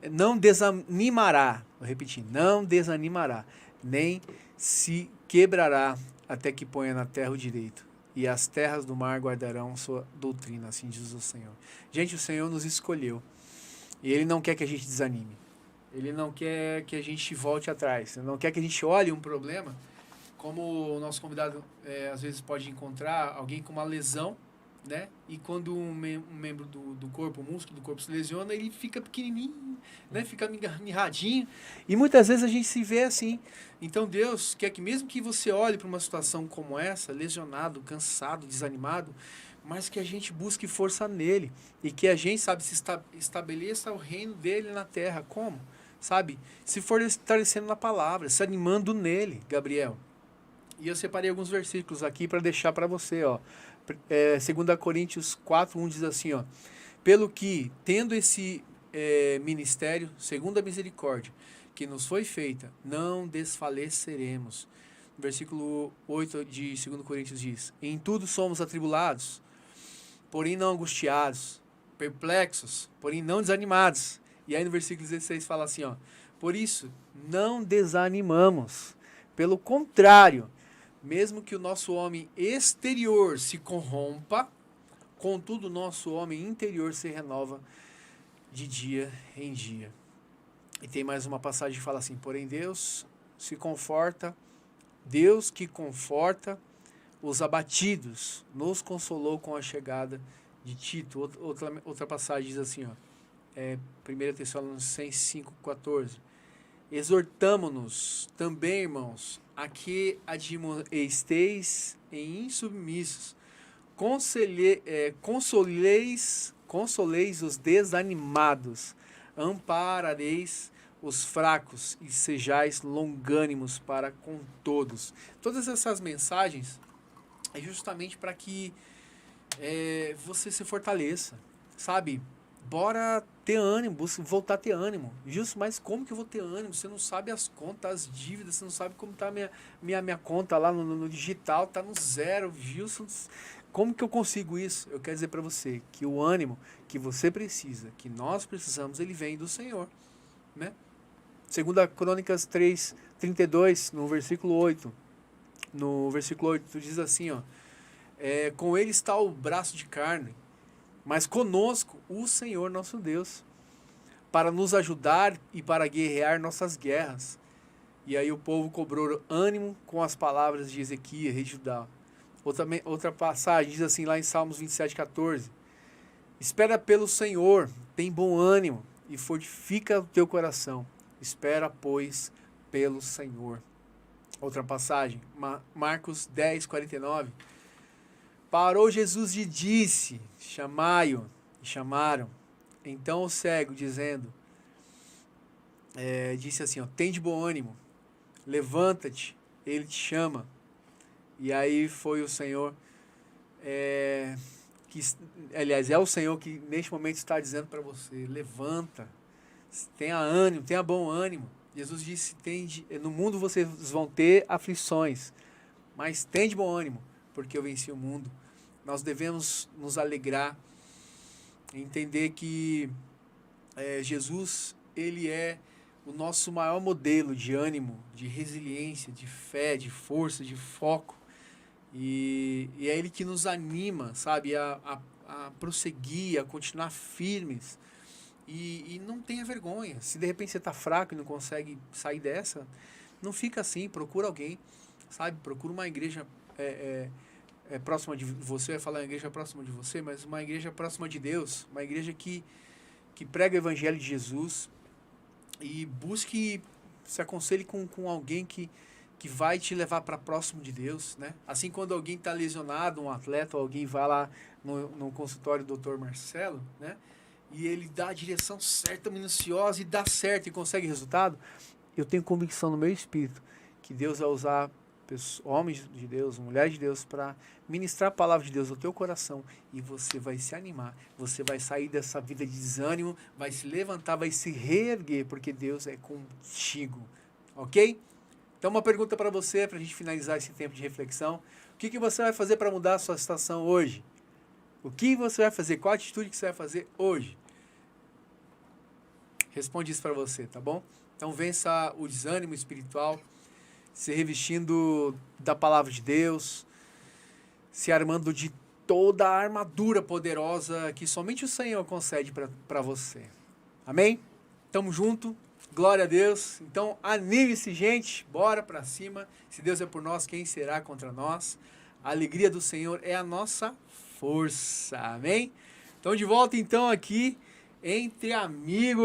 Não desanimará, vou repetir, não desanimará, nem se quebrará até que ponha na terra o direito. E as terras do mar guardarão sua doutrina, assim diz o Senhor. Gente, o Senhor nos escolheu. E Ele não quer que a gente desanime. Ele não quer que a gente volte atrás. Ele não quer que a gente olhe um problema, como o nosso convidado às vezes pode encontrar alguém com uma lesão, né? E quando um membro do corpo, o músculo do corpo se lesiona, ele fica pequenininho, né? Fica mirradinho. E muitas vezes a gente se vê assim. Então Deus quer que mesmo que você olhe para uma situação como essa, lesionado, cansado, desanimado, mas que a gente busque força nele. E que a gente, sabe, se estabeleça o reino dele na terra. Como? Sabe? Se fortalecendo na palavra, se animando nele, Gabriel. E eu separei alguns versículos aqui para deixar para você, ó. 2 Coríntios 4, 1 diz assim, ó: pelo que, tendo esse ministério, segundo a misericórdia que nos foi feita, não desfaleceremos. Versículo 8 de 2 Coríntios diz: em tudo somos atribulados, porém não angustiados, perplexos, porém não desanimados. E aí no versículo 16 fala assim, ó: por isso não desanimamos, pelo contrário, mesmo que o nosso homem exterior se corrompa, contudo o nosso homem interior se renova de dia em dia. E tem mais uma passagem que fala assim: porém Deus se conforta, Deus que conforta os abatidos, nos consolou com a chegada de Tito. Outra passagem diz assim, ó, 1 Tessalonicenses 5,14: exortamo-nos também, irmãos, a que admoesteis em insubmissos, consoleis os desanimados, amparareis os fracos e sejais longânimos para com todos. Todas essas mensagens é justamente para que você se fortaleça, sabe? Bora ter ânimo, voltar a ter ânimo. Justo, mas como que eu vou ter ânimo? Você não sabe as contas, as dívidas, você não sabe como tá a minha conta lá no digital, tá no zero, Gilson. Como que eu consigo isso? Eu quero dizer para você que o ânimo que você precisa, que nós precisamos, ele vem do Senhor, né? 2 Crônicas 3:32, no versículo 8. No versículo 8, diz assim, ó: com ele está o braço de carne, mas conosco o Senhor nosso Deus, para nos ajudar e para guerrear nossas guerras. E aí o povo cobrou ânimo com as palavras de Ezequias, rei de Judá. Outra passagem diz assim, lá em Salmos 27:14: espera pelo Senhor, tem bom ânimo e fortifica o teu coração. Espera, pois, pelo Senhor. Outra passagem, Marcos 10:49. Parou Jesus e disse: chamai-o. E chamaram. Então o cego, dizendo, disse assim, ó: tem de bom ânimo, levanta-te, ele te chama. E aí foi o Senhor, aliás, é o Senhor que neste momento está dizendo para você: levanta, tenha ânimo, tenha bom ânimo. Jesus disse: no mundo vocês vão ter aflições, mas tem de bom ânimo, porque eu venci o mundo. Nós devemos nos alegrar, entender que Jesus, ele é o nosso maior modelo de ânimo, de resiliência, de fé, de força, de foco. E é ele que nos anima, sabe, a prosseguir, a continuar firmes. E não tenha vergonha. Se de repente você está fraco e não consegue sair dessa, não fica assim, procura alguém, sabe? Procura uma igreja próxima de você. Eu ia falar uma igreja próxima de você, mas uma igreja próxima de Deus, uma igreja que prega o evangelho de Jesus, e busque, se aconselhe com alguém que vai te levar para próximo de Deus, né? Assim, quando alguém está lesionado, um atleta, ou alguém vai lá no consultório do Dr. Marcelo, né? E ele dá a direção certa, minuciosa, e dá certo, e consegue resultado, eu tenho convicção no meu espírito que Deus vai usar homens de Deus, mulheres de Deus, para ministrar a palavra de Deus no teu coração, e você vai se animar, você vai sair dessa vida de desânimo, vai se levantar, vai se reerguer, porque Deus é contigo, ok? Então, uma pergunta para você, para a gente finalizar esse tempo de reflexão: o que você vai fazer para mudar a sua situação hoje? O que você vai fazer? Qual a atitude que você vai fazer hoje? Responde isso para você, tá bom? Então, vença o desânimo espiritual, se revestindo da palavra de Deus, se armando de toda a armadura poderosa que somente o Senhor concede para você. Amém? Tamo junto. Glória a Deus. Então, anime-se, gente. Bora para cima. Se Deus é por nós, quem será contra nós? A alegria do Senhor é a nossa força. Amém? Então, de volta, então, aqui entre amigos.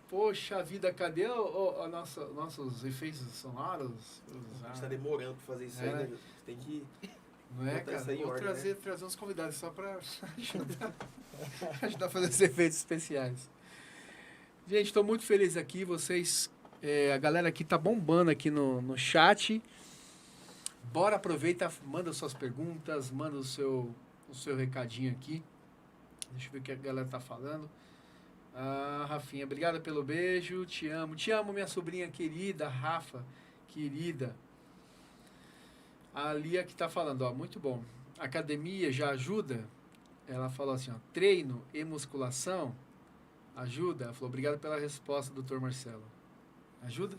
Poxa vida, cadê nossos efeitos sonoros?
A gente tá demorando pra fazer isso aí, né? Tem que...
Não é, cara? Vou
ordem,
trazer uns convidados só pra ajudar a fazer esses efeitos especiais. Gente, estou muito feliz aqui. Vocês, a galera aqui tá bombando aqui no chat. Bora, aproveita, manda suas perguntas, manda o seu recadinho aqui. Deixa eu ver o que a galera tá falando. Rafinha, obrigada pelo beijo, te amo, minha sobrinha querida, Rafa, querida. A Lia que tá falando, ó, muito bom. Academia já ajuda? Ela falou assim, ó, treino e musculação ajuda? Ela falou, obrigado pela resposta, Dr. Marcelo. Ajuda?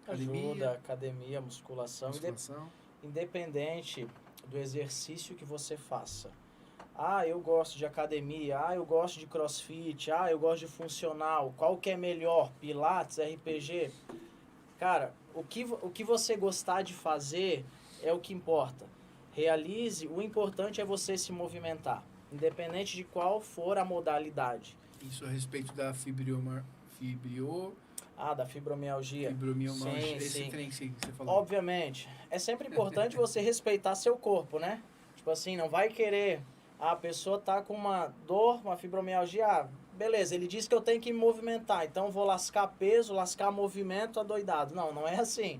Ajuda, academia, musculação. Independente do exercício que você faça. Eu gosto de academia, eu gosto de crossfit, eu gosto de funcional. Qual que é melhor? Pilates, RPG? Cara, o que você gostar de fazer é o que importa. Realize, o importante é você se movimentar, independente de qual for a modalidade.
Isso a respeito da
Da fibromialgia.
Fibromialgia, esse
Sim.
trem que você falou.
Obviamente. É sempre importante você respeitar seu corpo, né? Tipo assim, não vai querer... A pessoa tá com uma dor, uma fibromialgia. Beleza, ele disse que eu tenho que me movimentar. Então, vou lascar peso, lascar movimento adoidado. Não é assim.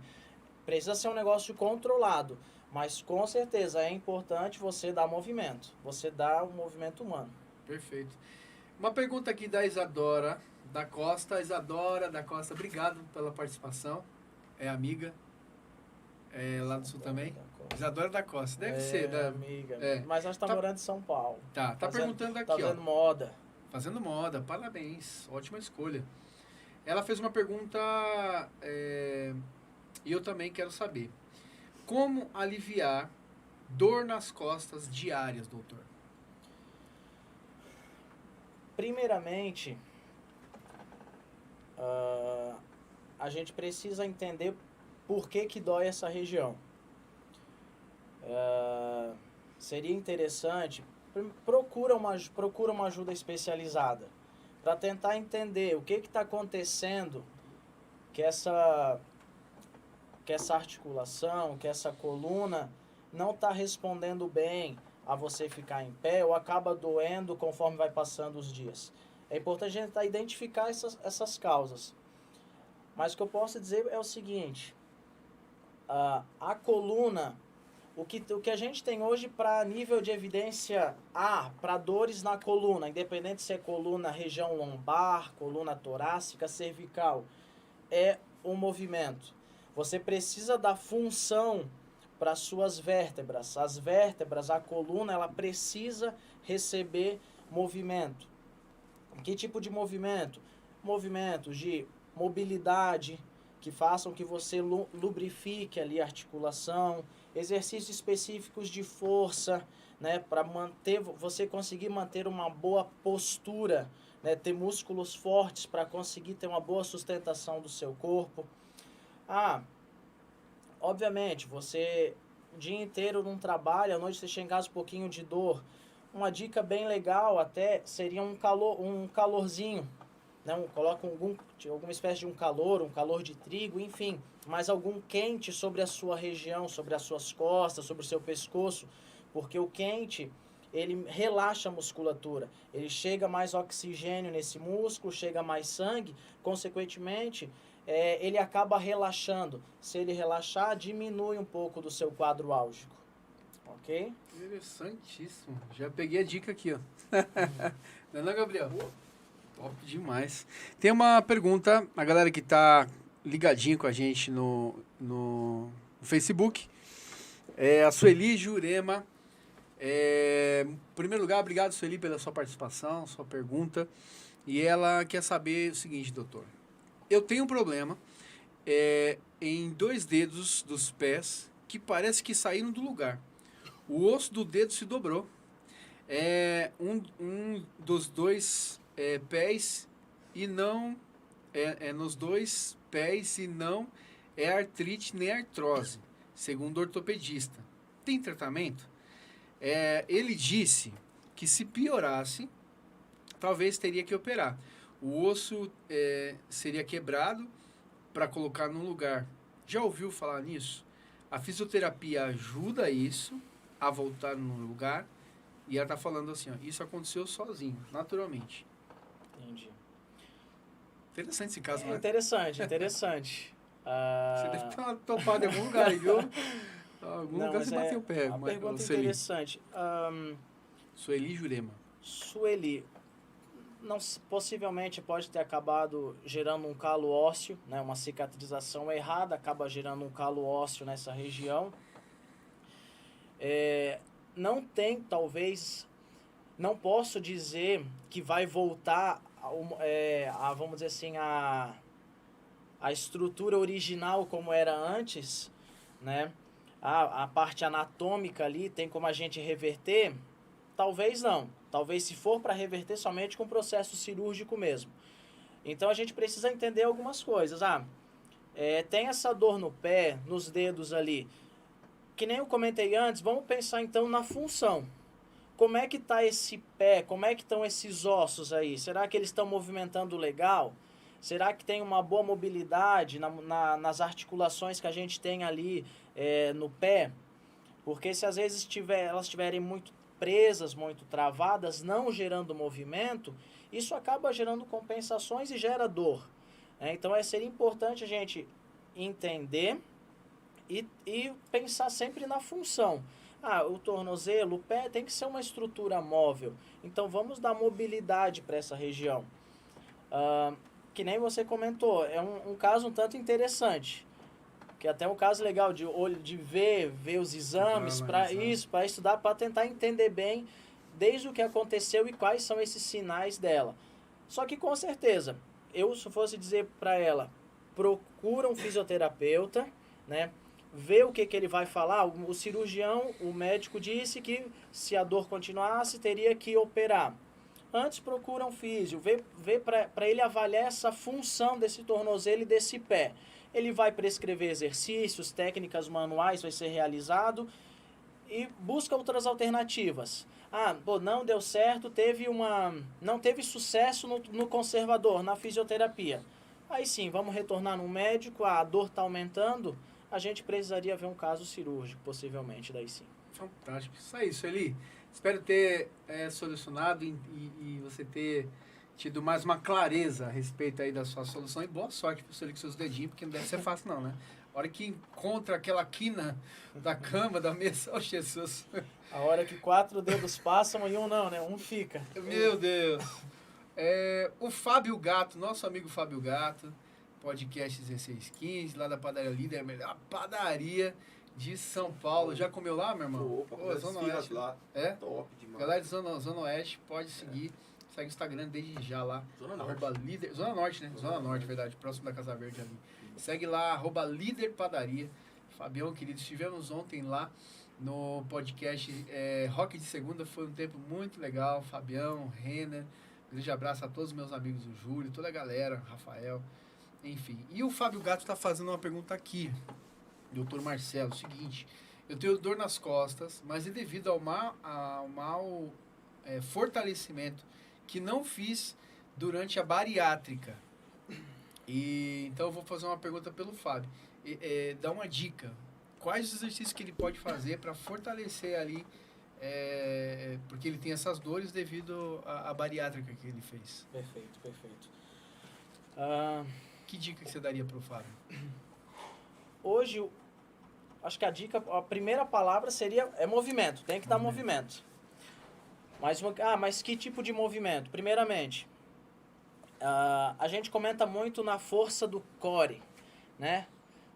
Precisa ser um negócio controlado. Mas, com certeza, é importante você dar movimento. Você dá o movimento humano.
Perfeito. Uma pergunta aqui da Isadora da Costa. Isadora da Costa, obrigado pela participação. É amiga. É lá do Sul também. Isadora da Costa. Deve ser.
Amiga.
É.
Mas nós estamos morando em São Paulo.
Tá perguntando aqui,
tá fazendo
ó.
moda.
Fazendo moda, parabéns. Ótima escolha. Ela fez uma pergunta e eu também quero saber. Como aliviar dor nas costas diárias, doutor?
Primeiramente, a gente precisa entender por que dói essa região. Seria interessante, procura uma ajuda especializada para tentar entender o que está acontecendo que essa articulação, que essa coluna não está respondendo bem a você ficar em pé ou acaba doendo conforme vai passando os dias. É importante a gente identificar essas causas. Mas o que eu posso dizer é o seguinte, a coluna, o que a gente tem hoje para nível de evidência para dores na coluna, independente se é coluna, região lombar, coluna torácica, cervical, é o movimento. Você precisa dar função para suas vértebras. As vértebras, a coluna, ela precisa receber movimento. Que tipo de movimento? Movimentos de mobilidade, que façam que você lubrifique ali a articulação, exercícios específicos de força, né, para você conseguir manter uma boa postura, né, ter músculos fortes para conseguir ter uma boa sustentação do seu corpo. Obviamente, você o dia inteiro não trabalha, à noite você chega em casa um pouquinho de dor. Uma dica bem legal até seria um calorzinho, né? Coloca alguma espécie de um calor de trigo, enfim, mas algum quente sobre a sua região, sobre as suas costas, sobre o seu pescoço, porque o quente, ele relaxa a musculatura, ele chega mais oxigênio nesse músculo, chega mais sangue, consequentemente, ele acaba relaxando. Se ele relaxar, diminui um pouco do seu quadro álgico. Ok?
Interessantíssimo. Já peguei a dica aqui, ó. Não é, Gabriel? Top demais. Tem uma pergunta, a galera que tá ligadinho com a gente no Facebook. A Sueli Jurema. Em primeiro lugar, obrigado, Sueli, pela sua participação, sua pergunta. E ela quer saber o seguinte, doutor. Eu tenho um problema em 2 dedos dos pés que parece que saíram do lugar. O osso do dedo se dobrou. Um dos 2 pés e não... nos 2 pés e não é artrite nem artrose, segundo o ortopedista. Tem tratamento? Ele disse que se piorasse, talvez teria que operar. O osso seria quebrado para colocar no lugar. Já ouviu falar nisso? A fisioterapia ajuda isso a voltar no lugar. E ela está falando assim, ó, isso aconteceu sozinho, naturalmente.
Entendi.
Interessante esse caso, né?
Interessante.
Você deve estar topado em algum lugar, viu? Algum lugar você bateu o pé.
Uma pergunta interessante.
Sueli Jurema.
Sueli, possivelmente pode ter acabado gerando um calo ósseo, né? Uma cicatrização errada, acaba gerando um calo ósseo nessa região. Não tem, talvez, não posso dizer que vai voltar vamos dizer assim, a estrutura original como era antes, né? A parte anatômica ali, tem como a gente reverter? Talvez não. Talvez se for para reverter somente com processo cirúrgico mesmo. Então a gente precisa entender algumas coisas. Tem essa dor no pé, nos dedos ali. Que nem eu comentei antes, vamos pensar então na função. Como é que está esse pé? Como é que estão esses ossos aí? Será que eles estão movimentando legal? Será que tem uma boa mobilidade nas articulações que a gente tem ali no pé? Porque se às vezes elas estiverem muito presas, muito travadas, não gerando movimento, isso acaba gerando compensações e gera dor. Então seria importante a gente entender e pensar sempre na função. O tornozelo, o pé tem que ser uma estrutura móvel. Então vamos dar mobilidade para essa região. Que nem você comentou, é um caso um tanto interessante. Que até é um caso legal de ver os exames, para estudar, para tentar entender bem desde o que aconteceu e quais são esses sinais dela. Só que com certeza, se fosse dizer para ela, procura um fisioterapeuta, né? Vê o que ele vai falar. O cirurgião, o médico disse que se a dor continuasse, teria que operar. Antes procura um físio, vê para ele avaliar essa função desse tornozelo e desse pé. Ele vai prescrever exercícios, técnicas manuais, vai ser realizado e busca outras alternativas. Não deu certo, não teve sucesso no conservador, na fisioterapia. Aí sim, vamos retornar no médico, a dor está aumentando, a gente precisaria ver um caso cirúrgico, possivelmente, daí sim.
Fantástico. Isso aí, Sueli. Espero ter solucionado e você ter tido mais uma clareza a respeito aí da sua solução. E boa sorte para você com seus dedinhos, porque não deve ser fácil não, né? A hora que encontra aquela quina da cama, da mesa, oh Jesus.
A hora que 4 dedos passam e um não, né? Um fica.
Meu Deus. O Fábio Gato, nosso amigo Fábio Gato, podcast 1615, lá da Padaria Líder, a melhor padaria de São Paulo. Já comeu lá, meu irmão?
Opa,
Zona Oeste
lá.
É?
Top demais.
Galera de Zona Oeste, pode seguir. Segue o Instagram desde já lá. @líder, Zona Norte, né? Zona Norte, verdade. Próximo da Casa Verde ali. Segue lá, @líder padaria. Fabião, querido, estivemos ontem lá no podcast Rock de Segunda. Foi um tempo muito legal. Fabião, Renner. Grande abraço a todos os meus amigos, o Júlio, toda a galera, Rafael. Enfim. E o Fábio Gato está fazendo uma pergunta aqui. Doutor Marcelo, seguinte. Eu tenho dor nas costas, mas é devido ao mau fortalecimento que não fiz durante a bariátrica. Então eu vou fazer uma pergunta pelo Fábio. Dá uma dica. Quais os exercícios que ele pode fazer para fortalecer ali, porque ele tem essas dores devido à bariátrica que ele fez?
Perfeito.
Que dica que você daria para o Fábio?
Hoje, acho que a primeira palavra seria movimento. Tem que dar movimento. Mas que tipo de movimento? Primeiramente, a gente comenta muito na força do core, né?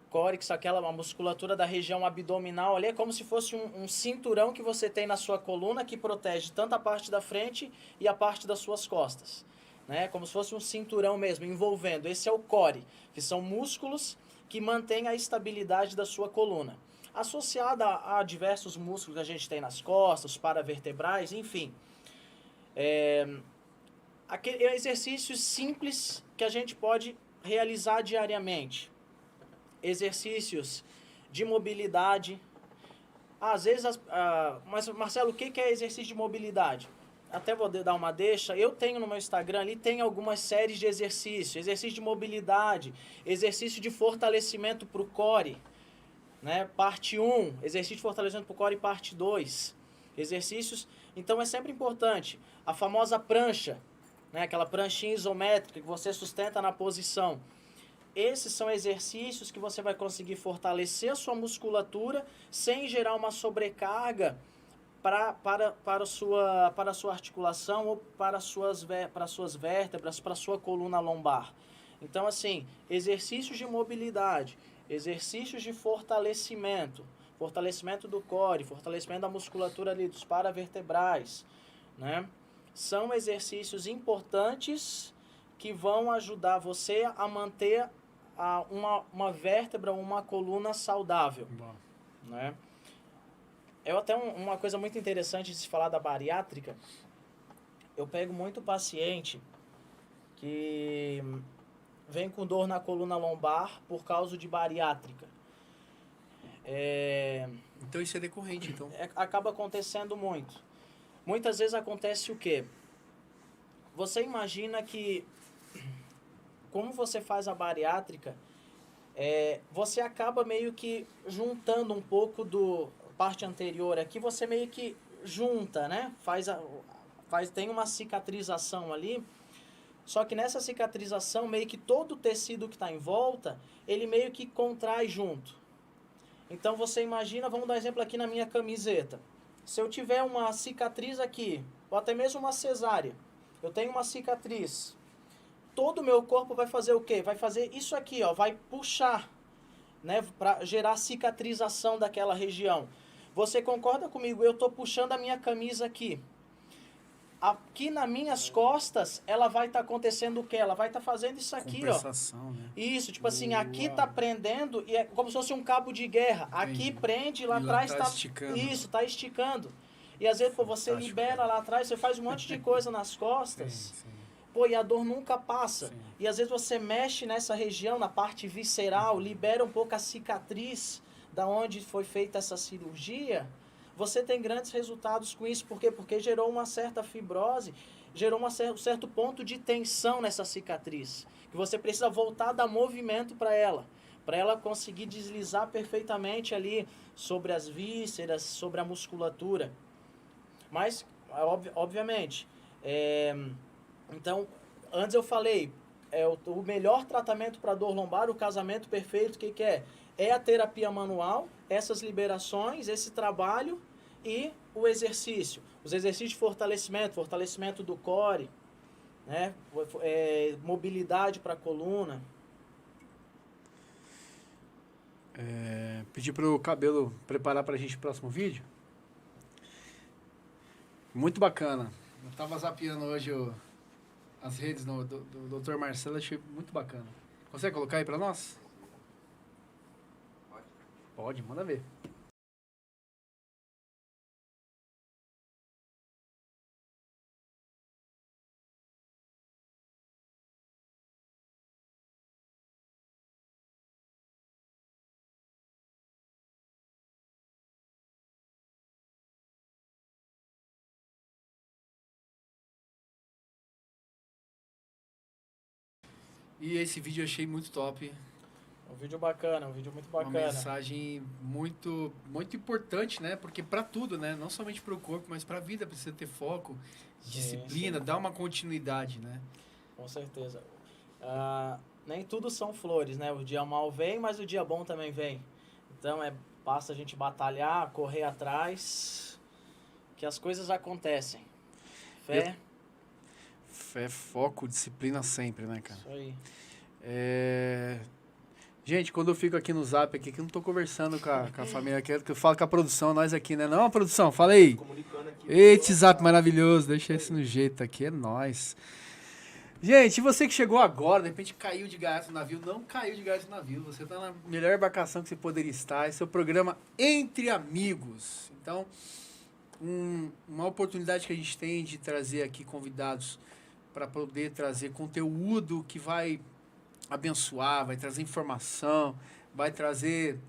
Core, que é a musculatura da região abdominal ali, é como se fosse um cinturão que você tem na sua coluna que protege tanto a parte da frente e a parte das suas costas, né? Como se fosse um cinturão mesmo, envolvendo. Esse é o core, que são músculos que mantêm a estabilidade da sua coluna. Associada a diversos músculos que a gente tem nas costas, paravertebrais, enfim. Exercícios simples que a gente pode realizar diariamente. Exercícios de mobilidade. Às vezes, mas Marcelo, o que é exercício de mobilidade? Até vou dar uma deixa. Eu tenho no meu Instagram ali, tem algumas séries de exercícios. Exercício de mobilidade, exercício de fortalecimento para o core. Né? Parte 1, exercício de fortalecimento para o core, parte 2. Exercícios, então é sempre importante. A famosa prancha, né? Aquela pranchinha isométrica que você sustenta na posição. Esses são exercícios que você vai conseguir fortalecer a sua musculatura sem gerar uma sobrecarga para a sua articulação ou para as suas vértebras, para a sua coluna lombar. Então, assim, exercícios de mobilidade, exercícios de fortalecimento do core, fortalecimento da musculatura ali dos paravertebrais, né? São exercícios importantes que vão ajudar você a manter uma vértebra, uma coluna saudável, né? Uma coisa muito interessante de se falar da bariátrica, eu pego muito paciente que vem com dor na coluna lombar por causa de bariátrica.
Então isso é decorrente, então?
Acaba acontecendo muito. Muitas vezes acontece o quê? Você imagina que como você faz a bariátrica, você acaba meio que juntando um pouco do parte anterior aqui, você meio que junta, né? Tem uma cicatrização ali, só que nessa cicatrização, meio que todo o tecido que está em volta, ele meio que contrai junto. Então você imagina, vamos dar um exemplo aqui na minha camiseta. Se eu tiver uma cicatriz aqui, ou até mesmo uma cesárea, eu tenho uma cicatriz, todo o meu corpo vai fazer o quê? Vai fazer isso aqui, ó, vai puxar, né, para gerar cicatrização daquela região. Você concorda comigo? Eu estou puxando a minha camisa aqui. Aqui nas minhas costas, ela vai estar acontecendo o quê? Ela vai estar fazendo isso aqui,
Compensação, né?
Isso, tipo assim, aqui tá prendendo e é como se fosse um cabo de guerra. Aqui
Entendi.
prende, lá
E lá
atrás
tá
tá
esticando.
Isso, tá esticando. E às vezes, pô, você
Fantástico,
libera
cara.
lá atrás, você faz um monte de coisa nas costas.
Sim.
Pô, e a dor nunca passa.
Sim.
E às vezes você mexe nessa região, na parte visceral, libera um pouco a cicatriz da onde foi feita essa cirurgia. Você tem grandes resultados com isso. Por quê? Porque gerou uma certa fibrose, gerou um certo ponto de tensão nessa cicatriz. Que você precisa voltar a dar movimento para ela conseguir deslizar perfeitamente ali sobre as vísceras, sobre a musculatura. Mas, obviamente, então, antes eu falei, o melhor tratamento para dor lombar, o casamento perfeito, o que é? É a terapia manual, essas liberações, esse trabalho e o exercício. Os exercícios de fortalecimento do core, né? Mobilidade para a coluna.
Pedir pro Cabelo preparar pra gente o próximo vídeo. Muito bacana. Eu tava zapeando hoje as redes do Dr. Marcelo, achei muito bacana. Consegue colocar aí pra nós? Pode, manda ver. E esse vídeo eu achei muito top.
Um vídeo bacana, um vídeo muito
Uma
bacana.
mensagem muito, muito importante, né? Porque para tudo, né? Não somente para o corpo, mas para a vida precisa ter foco, disciplina,
sim.
dar uma continuidade, né?
Com certeza. Nem tudo são flores, né? O dia mal vem, mas o dia bom também vem. Então, basta a gente batalhar, correr atrás, que as coisas acontecem. Fé.
Fé, foco, disciplina sempre, né, cara?
Isso aí.
Gente, quando eu fico aqui no Zap, aqui, que eu não tô conversando com a família, que eu falo com a produção, nós aqui, né? Não, produção, fala aí.
Comunicando aqui.
Eita, Zap maravilhoso, deixa esse no jeito aqui, é nóis. Gente, e você que chegou agora, de repente caiu de gás no navio, não caiu de gás no navio, você tá na melhor embarcação que você poderia estar, esse é o programa Entre Amigos. Então, uma oportunidade que a gente tem de trazer aqui convidados para poder trazer conteúdo que vai abençoar, vai trazer informação, vai trazer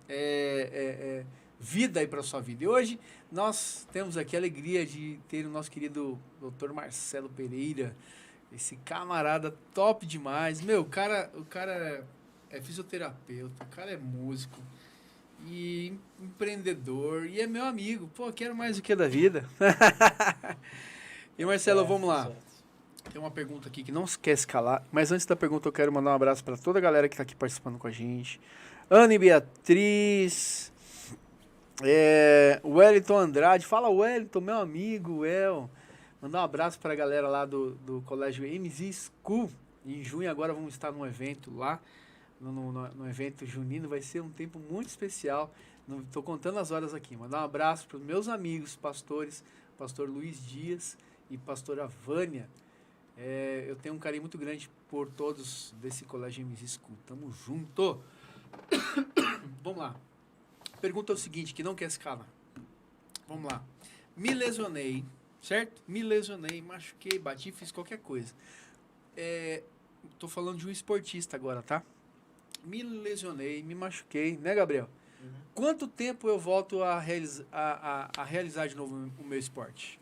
vida aí para sua vida. E hoje nós temos aqui a alegria de ter o nosso querido Dr. Marcelo Pereira, esse camarada top demais. Meu, o cara é fisioterapeuta, o cara é músico e empreendedor e é meu amigo. Pô, quero mais o que da vida? E Marcelo, vamos lá.
Certo.
Tem uma pergunta aqui que não se quer escalar, mas antes da pergunta eu quero mandar um abraço para toda a galera que está aqui participando com a gente. Ana e Beatriz, Wellington Andrade, fala Wellington, meu amigo, mandar um abraço para a galera lá do colégio MZ School. Em junho agora vamos estar num evento lá, no evento junino, vai ser um tempo muito especial. Estou contando as horas aqui. Mandar um abraço para os meus amigos pastores, pastor Luiz Dias e pastora Vânia. Eu tenho um carinho muito grande por todos desse colégio MZ School. Tamo junto! Vamos lá. A pergunta é o seguinte, que não quer escalar. Vamos lá. Me lesionei, certo? Me lesionei, machuquei, bati, fiz qualquer coisa. Tô falando de um esportista agora, tá? Me lesionei, me machuquei, né, Gabriel?
Uhum.
Quanto tempo eu volto a realizar de novo o meu esporte?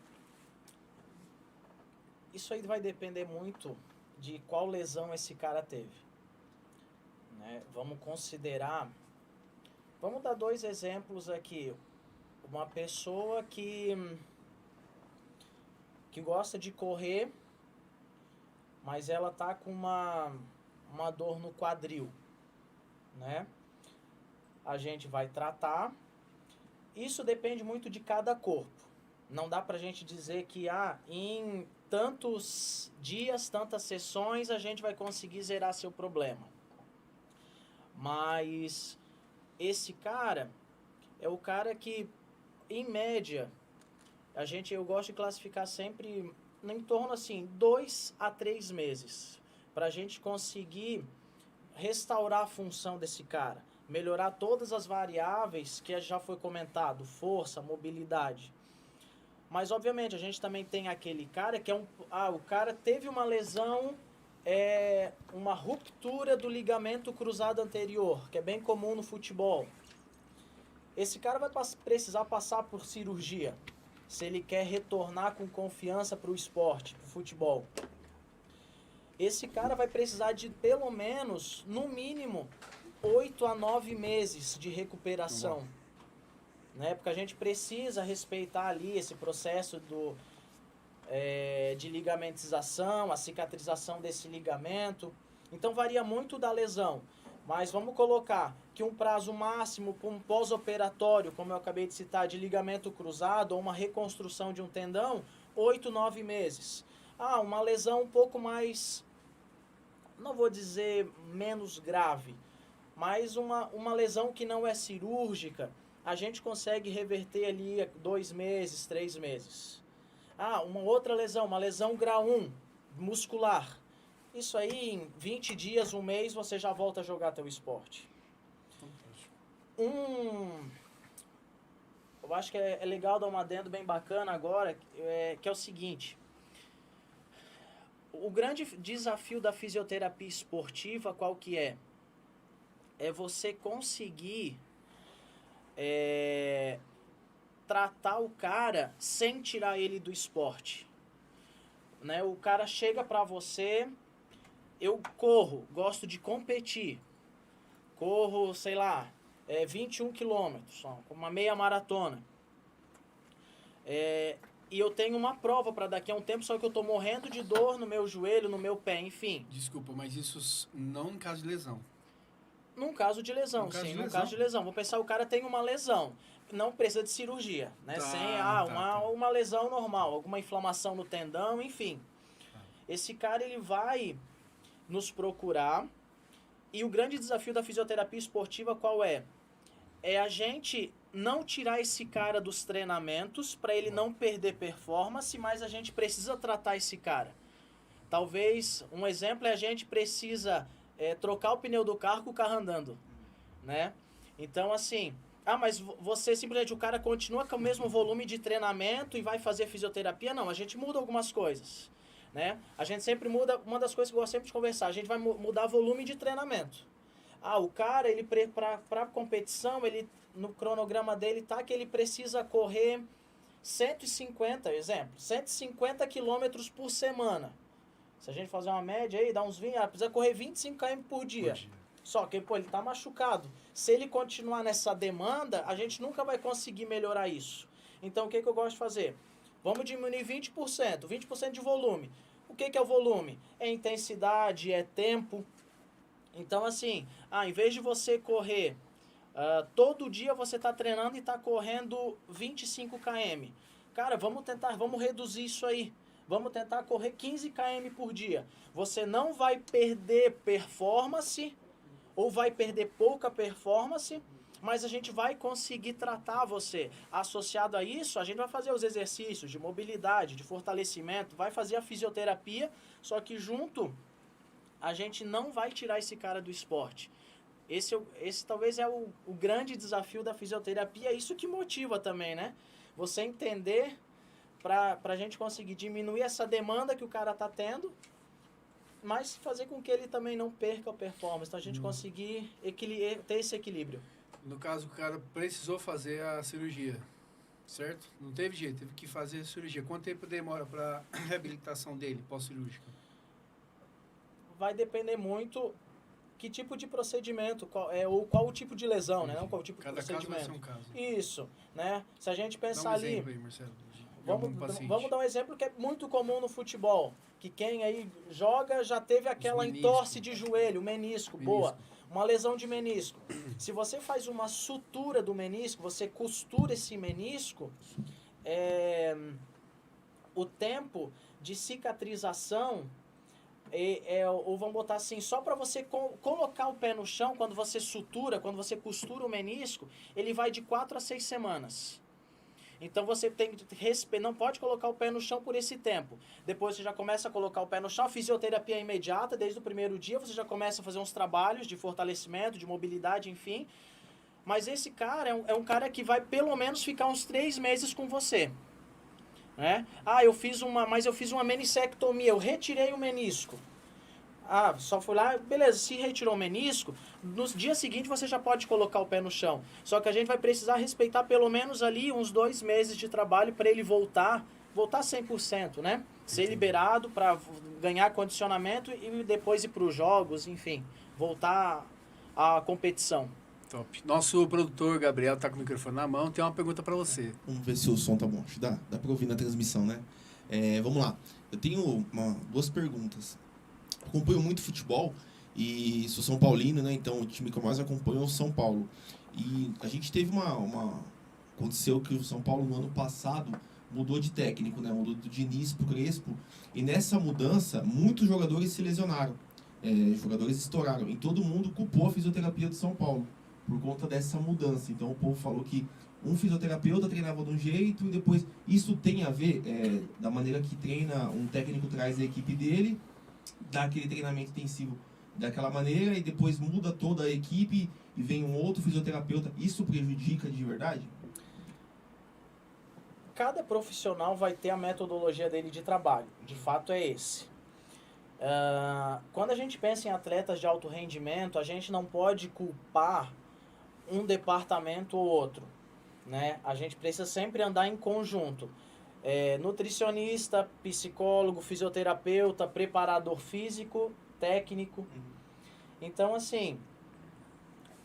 Isso aí vai depender muito de qual lesão esse cara teve. né? Vamos considerar, vamos dar 2 exemplos aqui. Uma pessoa que gosta de correr, mas ela tá com uma dor no quadril, né? A gente vai tratar. Isso depende muito de cada corpo. Não dá pra gente dizer que em tantos dias, tantas sessões, a gente vai conseguir zerar seu problema. Mas esse cara é o cara que, em média, eu gosto de classificar sempre em torno assim, 2 a 3 meses, para a gente conseguir restaurar a função desse cara, melhorar todas as variáveis que já foi comentado, força, mobilidade. Mas, obviamente, a gente também tem aquele cara que o cara teve uma lesão, uma ruptura do ligamento cruzado anterior, que é bem comum no futebol. Esse cara vai precisar passar por cirurgia, se ele quer retornar com confiança para o esporte, para o futebol. Esse cara vai precisar de, pelo menos, no mínimo, 8 a 9 meses de recuperação. Né? Porque a gente precisa respeitar ali esse processo de ligamentização, a cicatrização desse ligamento. Então varia muito da lesão. Mas vamos colocar que um prazo máximo para um pós-operatório, como eu acabei de citar, de ligamento cruzado ou uma reconstrução de um tendão, 8, 9 meses. Uma lesão um pouco mais, não vou dizer menos grave, mas uma lesão que não é cirúrgica, a gente consegue reverter ali 2 meses, 3 meses. Uma outra lesão, uma lesão grau 1, muscular. Isso aí, em 20 dias, 1 mês, você já volta a jogar teu esporte. Eu acho que é legal dar um adendo bem bacana agora, que é o seguinte. O grande desafio da fisioterapia esportiva, qual que é? É você conseguir tratar o cara sem tirar ele do esporte. Né? O cara chega pra você, eu corro, gosto de competir. Corro, sei lá, 21 quilômetros, uma meia maratona. E eu tenho uma prova para daqui a um tempo, só que eu tô morrendo de dor no meu joelho, no meu pé, enfim.
Desculpa, mas isso não em caso de lesão.
Num caso de lesão, num caso de lesão. Vou pensar, o cara tem uma lesão, não precisa de cirurgia, né? Uma lesão normal, alguma inflamação no tendão, enfim. Esse cara, ele vai nos procurar, e o grande desafio da fisioterapia esportiva qual é? É a gente não tirar esse cara dos treinamentos para ele não perder performance, mas a gente precisa tratar esse cara. Talvez, um exemplo é a gente precisa trocar o pneu do carro com o carro andando, né? Então, assim, mas você simplesmente, o cara continua com o mesmo volume de treinamento e vai fazer fisioterapia? Não, a gente muda algumas coisas, né? A gente sempre muda, uma das coisas que eu gosto sempre de conversar, a gente vai mudar volume de treinamento. O cara, ele para competição, ele no cronograma dele tá que ele precisa correr 150 quilômetros por semana. Se a gente fazer uma média aí, dá uns 20, precisa correr 25 km por dia. Só que, ele tá machucado. Se ele continuar nessa demanda, a gente nunca vai conseguir melhorar isso. Então, o que eu gosto de fazer? Vamos diminuir 20% de volume. O que é o volume? É intensidade, é tempo. Então, assim, em vez de você correr, todo dia você está treinando e está correndo 25 km. Cara, vamos reduzir isso aí. Vamos tentar correr 15 km por dia. Você não vai perder performance, ou vai perder pouca performance, mas a gente vai conseguir tratar você. Associado a isso, a gente vai fazer os exercícios de mobilidade, de fortalecimento, vai fazer a fisioterapia, só que junto a gente não vai tirar esse cara do esporte. Esse talvez é o grande desafio da fisioterapia, é isso que motiva também, né? Você entender para a gente conseguir diminuir essa demanda que o cara está tendo, mas fazer com que ele também não perca a performance. Então a gente conseguir ter esse equilíbrio.
No caso, o cara precisou fazer a cirurgia, certo? Não teve jeito, teve que fazer a cirurgia. Quanto tempo demora para a reabilitação dele, pós-cirúrgica?
Vai depender muito que tipo de procedimento, qual o tipo de lesão, né? Não qual o tipo de
Cada caso vai
procedimento.
ser um caso.
Isso, né? Se a gente
Dá
pensar
um
ali...
exemplo aí, Marcelo. de algum paciente.
Vamos dar um exemplo que é muito comum no futebol. Que quem aí joga já teve aquela entorse de joelho, menisco, boa. Uma lesão de menisco. Se você faz uma sutura do menisco, você costura esse menisco, o tempo de cicatrização, ou vamos botar assim, só para você colocar o pé no chão, quando você sutura, quando você costura o menisco, ele vai de 4 a 6 semanas. Então você tem que não pode colocar o pé no chão por esse tempo. Depois você já começa a colocar o pé no chão, a fisioterapia é imediata, desde o primeiro dia você já começa a fazer uns trabalhos de fortalecimento, de mobilidade, enfim. Mas esse cara é um cara que vai pelo menos ficar uns 3 meses com você. Né? Eu fiz uma menissectomia, eu retirei o menisco. Só fui lá, beleza, se retirou o menisco, no dia seguinte você já pode colocar o pé no chão. Só que a gente vai precisar respeitar pelo menos ali uns 2 meses de trabalho para ele voltar 100%, né? Ser liberado para ganhar condicionamento e depois ir para os jogos, enfim, voltar à competição.
Top. Nosso produtor, Gabriel, tá com o microfone na mão, tem uma pergunta para você.
Vamos ver se o som tá bom. Acho que dá para ouvir na transmissão, né? Vamos lá. Eu tenho 2 perguntas. Acompanho muito futebol e sou São Paulino, né? Então o time que eu mais acompanho é o São Paulo. E a gente teve aconteceu que o São Paulo no ano passado mudou de técnico, né? Mudou do Diniz pro Crespo. E nessa mudança, muitos jogadores se lesionaram. Jogadores estouraram. E todo mundo culpou a fisioterapia do São Paulo por conta dessa mudança. Então o povo falou que um fisioterapeuta treinava de um jeito e depois... Isso tem a ver da maneira que treina, um técnico traz a equipe dele, dá aquele treinamento intensivo daquela maneira e depois muda toda a equipe e vem um outro fisioterapeuta. Isso prejudica de verdade?
Cada profissional vai ter a metodologia dele de trabalho. De fato é esse. Quando a gente pensa em atletas de alto rendimento, a gente não pode culpar um departamento ou outro, né? A gente precisa sempre andar em conjunto. Nutricionista, psicólogo, fisioterapeuta, preparador físico, técnico. Então, assim,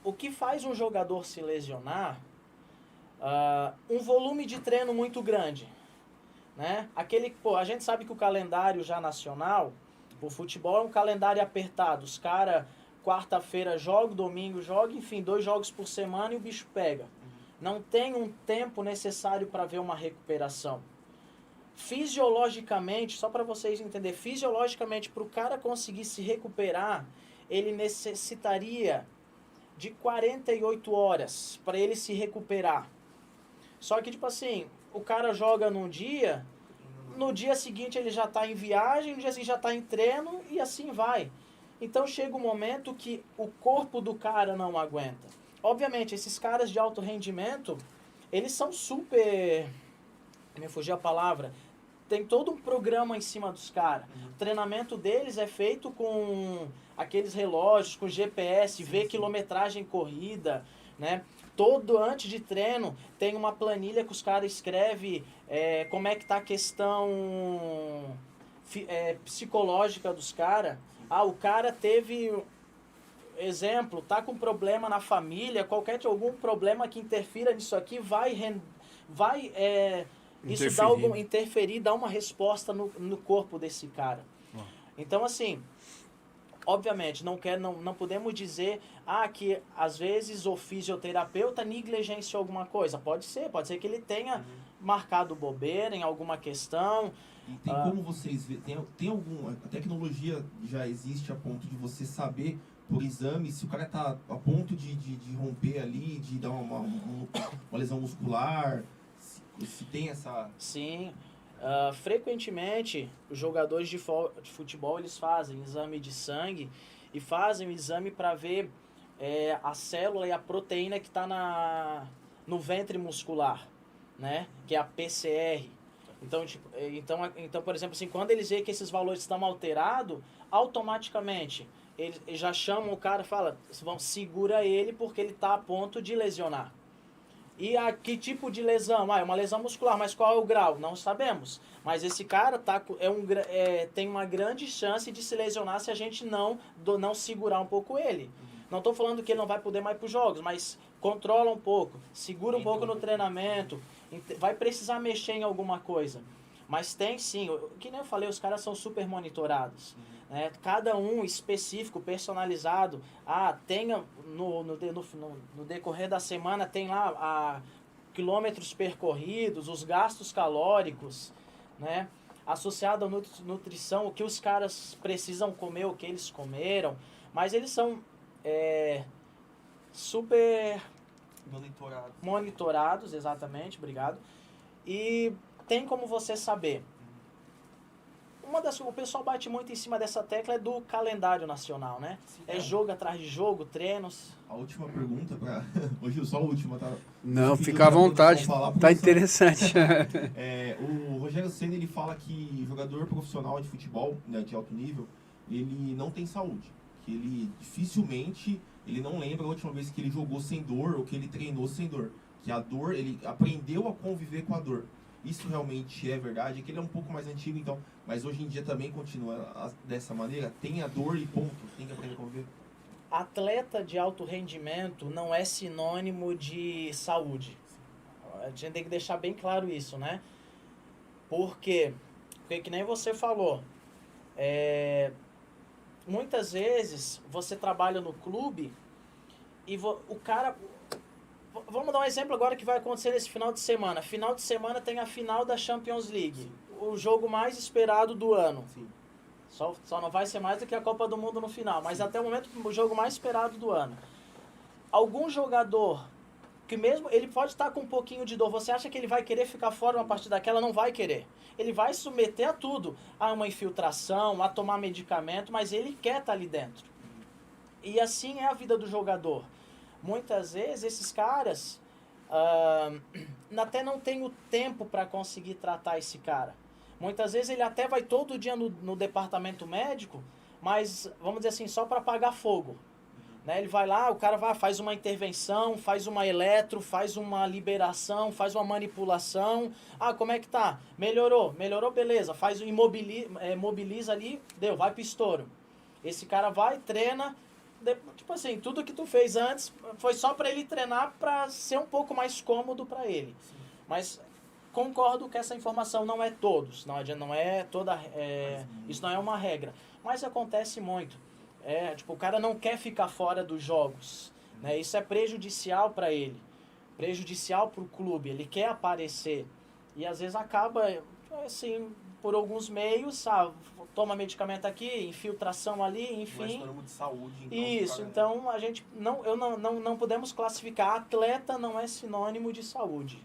o que faz um jogador se lesionar? Um volume de treino muito grande, né? A gente sabe que o calendário já nacional, o futebol é um calendário apertado. Os caras, quarta-feira joga, domingo joga, enfim, 2 jogos por semana e o bicho pega. Não tem um tempo necessário para ver uma recuperação. Fisiologicamente, só para vocês entenderem, fisiologicamente, para o cara conseguir se recuperar, ele necessitaria de 48 horas para ele se recuperar. Só que, tipo assim, o cara joga num dia, no dia seguinte ele já está em viagem, no dia seguinte já está em treino e assim vai. Então chega um momento que o corpo do cara não aguenta. Obviamente, esses caras de alto rendimento, eles são super... Me fugiu a palavra. Tem todo um programa em cima dos caras. O treinamento deles é feito com aqueles relógios, com GPS, vê quilometragem corrida, né? Todo antes de treino tem uma planilha que os caras escrevem como é que tá a questão psicológica dos caras. O cara teve... Exemplo, tá com problema na família, algum problema que interfira nisso aqui, isso dá interferir, dá uma resposta no corpo desse cara. Então, assim, obviamente, não podemos dizer que às vezes o fisioterapeuta negligenciou alguma coisa. Pode ser que ele tenha marcado bobeira em alguma questão.
E tem como vocês verem, tem alguma... A tecnologia já existe a ponto de você saber por exame se o cara tá a ponto de romper ali, de dar uma lesão muscular, se tem essa...
Sim. Frequentemente, os jogadores de futebol, eles fazem exame de sangue e fazem o exame para ver a célula e a proteína que está no ventre muscular, né? Que é a PCR. Então, por exemplo, assim, quando eles veem que esses valores estão alterados, automaticamente eles já chamam o cara e falam, segura ele porque ele está a ponto de lesionar. E que tipo de lesão? É uma lesão muscular, mas qual é o grau? Não sabemos. Mas esse cara tem uma grande chance de se lesionar se a gente não segurar um pouco ele. Não estou falando que ele não vai poder mais para os jogos, mas controla um pouco, segura um pouco no treinamento, vai precisar mexer em alguma coisa. Mas tem sim, que nem eu falei, os caras são super monitorados. Né? Cada um específico, personalizado. Tenha no decorrer da semana, tem lá quilômetros percorridos, os gastos calóricos, né? Associado à nutrição, o que os caras precisam comer, o que eles comeram. Mas eles são super monitorados, exatamente, obrigado. E tem como você saber. O pessoal bate muito em cima dessa tecla é do calendário nacional, né? Sim, jogo atrás de jogo, treinos.
A última pergunta para hoje, só a última, tá?
Não, fica à vontade, tá interessante.
O Rogério Ceni, ele fala que jogador profissional de futebol, né, de alto nível, ele não tem saúde, que ele dificilmente, ele não lembra a última vez que ele jogou sem dor ou que ele treinou sem dor, que a dor, ele aprendeu a conviver com a dor. Isso realmente é verdade, que ele é um pouco mais antigo, então, mas hoje em dia também continua dessa maneira, tem a dor e ponto, tem que aprender a conviver.
Atleta de alto rendimento não é sinônimo de saúde. A gente tem que deixar bem claro isso, né? Porque que nem você falou, muitas vezes você trabalha no clube e o cara... Vamos dar um exemplo agora que vai acontecer nesse final de semana. Final de semana tem a final da Champions League. Sim. O jogo mais esperado do ano. Sim. Só não vai ser mais do que a Copa do Mundo no final. Mas até o momento, o jogo mais esperado do ano. Algum jogador que mesmo... Ele pode estar com um pouquinho de dor. Você acha que ele vai querer ficar fora uma partida daquela? Não vai querer. Ele vai submeter a tudo. A uma infiltração, a tomar medicamento. Mas ele quer estar ali dentro. E assim é a vida do jogador. Muitas vezes esses caras até não tem o tempo para conseguir tratar esse cara. Muitas vezes ele até vai todo dia no departamento médico, mas, vamos dizer assim, só para apagar fogo. Né? Ele vai lá, o cara faz uma intervenção, faz uma eletro, faz uma liberação, faz uma manipulação. Como é que tá? Melhorou, beleza. Mobiliza ali, deu, vai pro estouro. Esse cara vai, treina... Tipo assim, tudo que tu fez antes foi só para ele treinar para ser um pouco mais cômodo para ele. Sim. Mas concordo que essa informação não é todos, não é toda, isso não é uma regra. Mas acontece muito. Tipo, o cara não quer ficar fora dos jogos, né? Isso é prejudicial para ele, prejudicial para o clube. Ele quer aparecer e às vezes acaba assim por alguns meios, toma medicamento aqui, infiltração ali, enfim.
Mas de saúde, então.
Isso, então a gente não podemos classificar. Atleta não é sinônimo de saúde.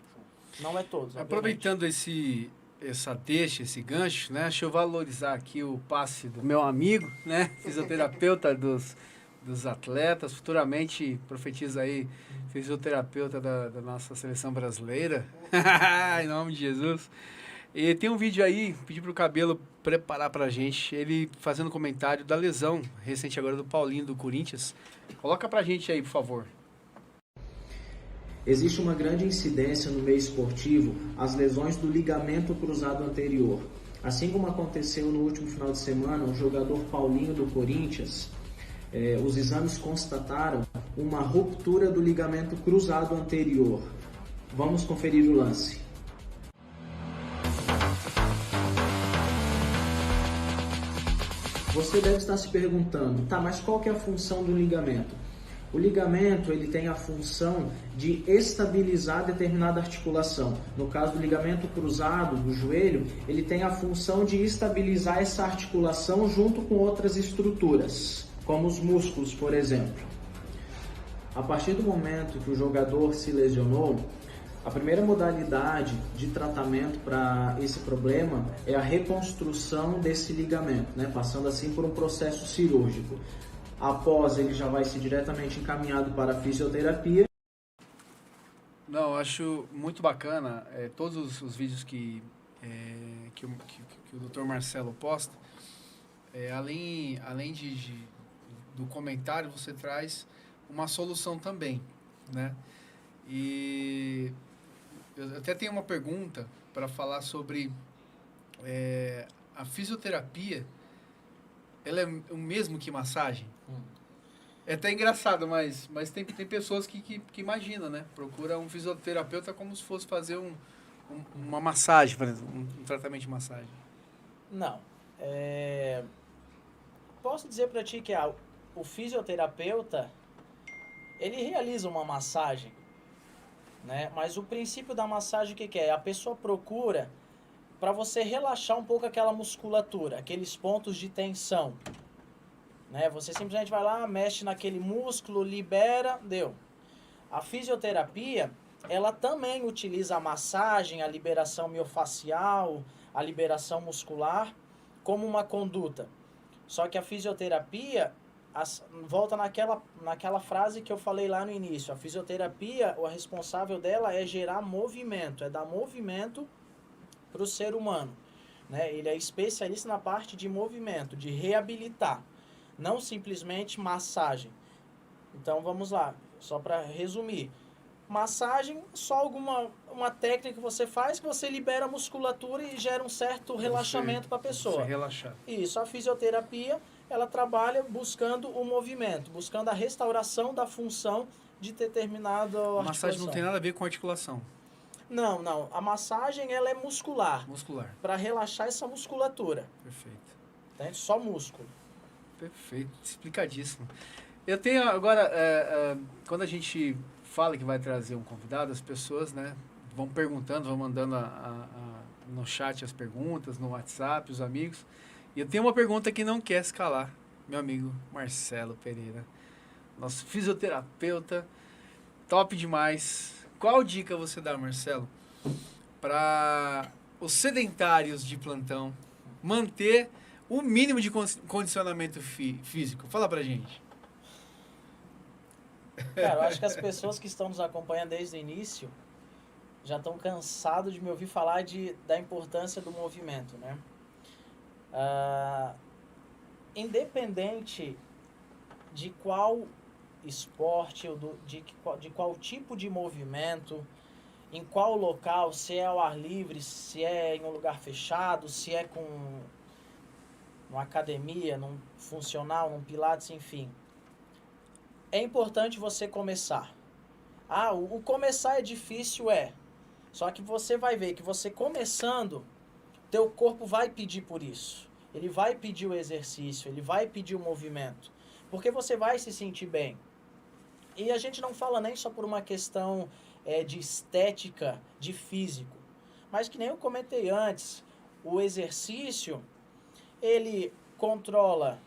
Não é todos.
Aproveitando essa deixa, esse gancho, né? Deixa eu valorizar aqui o passe do meu amigo, né? Fisioterapeuta dos atletas, futuramente profetiza aí, fisioterapeuta da nossa seleção brasileira. Em nome de Jesus. E tem um vídeo aí, pedi pro Cabelo preparar pra gente, ele fazendo comentário da lesão recente agora do Paulinho do Corinthians. Coloca pra gente aí, por favor.
Existe uma grande incidência no meio esportivo as lesões do ligamento cruzado anterior. Assim como aconteceu no último final de semana, o jogador Paulinho do Corinthians, os exames constataram uma ruptura do ligamento cruzado anterior. Vamos conferir o lance. Você deve estar se perguntando, mas qual que é a função do ligamento? O ligamento ele tem a função de estabilizar determinada articulação. No caso do ligamento cruzado do joelho, ele tem a função de estabilizar essa articulação junto com outras estruturas, como os músculos, por exemplo. A partir do momento que o jogador se lesionou, a primeira modalidade de tratamento para esse problema é a reconstrução desse ligamento, né? Passando assim por um processo cirúrgico. Após, ele já vai ser diretamente encaminhado para a fisioterapia.
Não, acho muito bacana todos os vídeos que o Dr. Marcelo posta. Além do comentário, você traz uma solução também, né? E eu até tenho uma pergunta para falar sobre a fisioterapia. Ela é o mesmo que massagem? É até engraçado, mas tem pessoas que imaginam, né? Procura um fisioterapeuta como se fosse fazer uma massagem, por exemplo, um tratamento de massagem.
Não. Posso dizer para ti que o fisioterapeuta, ele realiza uma massagem, né? Mas o princípio da massagem, o que é? A pessoa procura para você relaxar um pouco aquela musculatura, aqueles pontos de tensão, né? Você simplesmente vai lá, mexe naquele músculo, libera, deu. A fisioterapia, ela também utiliza a massagem, a liberação miofascial, a liberação muscular, como uma conduta. Só que a fisioterapia, volta naquela frase que eu falei lá no início. A fisioterapia, o responsável dela é gerar movimento, é dar movimento para o ser humano, né? Ele é especialista na parte de movimento, de reabilitar, não simplesmente massagem. Então vamos lá, só para resumir. Massagem, só uma técnica que você faz, que você libera a musculatura e gera um certo relaxamento para a pessoa.
Você relaxar.
Isso, a fisioterapia, ela trabalha buscando o movimento, buscando a restauração da função de determinada articulação.
A massagem não tem nada a ver com articulação.
Não. A massagem, ela é muscular.
Muscular.
Para relaxar essa musculatura.
Perfeito.
Entende? Só músculo.
Perfeito. Explicadíssimo. Eu tenho agora, quando a gente fala que vai trazer um convidado, as pessoas, né, vão perguntando, vão mandando no chat as perguntas, no WhatsApp, os amigos. E eu tenho uma pergunta que não quer se calar. Meu amigo Marcelo Pereira, nosso fisioterapeuta, top demais. Qual dica você dá, Marcelo, para os sedentários de plantão manter o mínimo de condicionamento físico? Fala pra gente.
Cara, eu acho que as pessoas que estão nos acompanhando desde o início já estão cansados de me ouvir falar da importância do movimento, né? Independente de qual esporte, ou de qual tipo de movimento, em qual local, se é ao ar livre, se é em um lugar fechado, se é numa academia, num funcional, num pilates, enfim. É importante você começar. O começar é difícil, Só que você vai ver que você começando, teu corpo vai pedir por isso. Ele vai pedir o exercício, ele vai pedir o movimento. Porque você vai se sentir bem. E a gente não fala nem só por uma questão de estética, de físico. Mas que nem eu comentei antes, o exercício, ele controla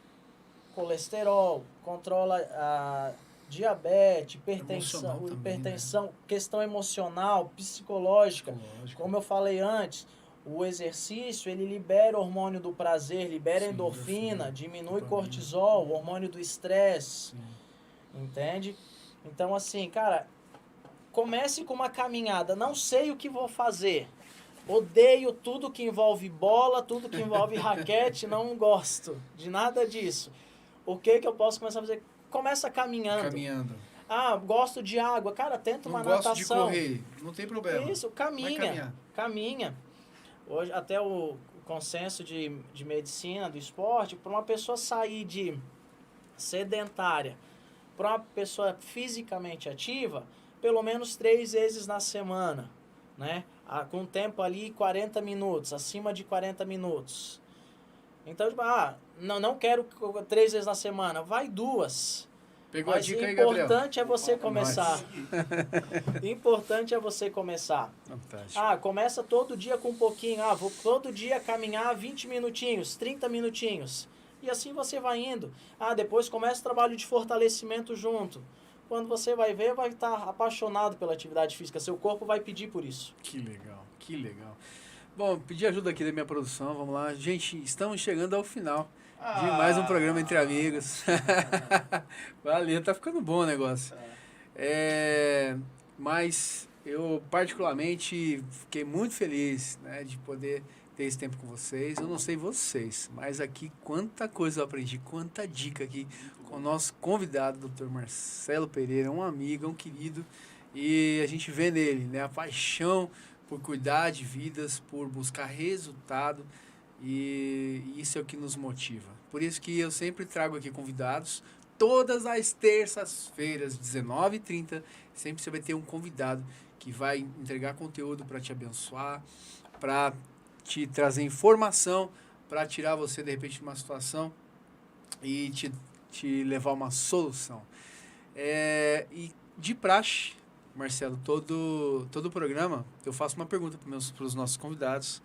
colesterol, controla a diabetes, hipertensão, questão emocional, psicológica. Como eu falei antes, o exercício, ele libera o hormônio do prazer, libera endorfina, diminui cortisol, o hormônio do estresse. Entende? Então, assim, cara, comece com uma caminhada. Não sei o que vou fazer. Odeio tudo que envolve bola, tudo que envolve raquete, não gosto de nada disso. O que eu posso começar a fazer? Começa caminhando. Gosto de água. Cara, tenta uma natação.
Não gosto de correr, não tem problema.
Isso, caminha. Hoje, até o consenso de medicina, do esporte, para uma pessoa sair de sedentária para uma pessoa fisicamente ativa, pelo menos 3 vezes na semana, né? Com tempo ali 40 minutos, acima de 40 minutos. Então, não quero 3 vezes na semana, vai 2.
Pegou a dica aí, Gabriel?
Importante é você começar. Importante é você começar.
Fantástico.
Começa todo dia com um pouquinho. Vou todo dia caminhar 20 minutinhos, 30 minutinhos. E assim você vai indo. Depois começa o trabalho de fortalecimento junto. Quando você vai ver, vai estar apaixonado pela atividade física. Seu corpo vai pedir por isso.
Que legal. Bom, pedi ajuda aqui da minha produção. Vamos lá. Gente, estamos chegando ao final de mais um programa Entre Amigos. Valeu, tá ficando bom o negócio. Mas eu particularmente fiquei muito feliz, né, de poder ter esse tempo com vocês. Eu não sei vocês, mas aqui quanta coisa eu aprendi, quanta dica aqui com o nosso convidado, Dr. Marcelo Pereira, um amigo, um querido. E a gente vê nele, né, a paixão por cuidar de vidas, por buscar resultado, e isso é o que nos motiva. Por isso que eu sempre trago aqui convidados, todas as terças-feiras, 19h30, sempre você vai ter um convidado que vai entregar conteúdo para te abençoar, para te trazer informação, para tirar você, de repente, de uma situação e te levar a uma solução. E de praxe, Marcelo, todo o programa, eu faço uma pergunta para os nossos convidados.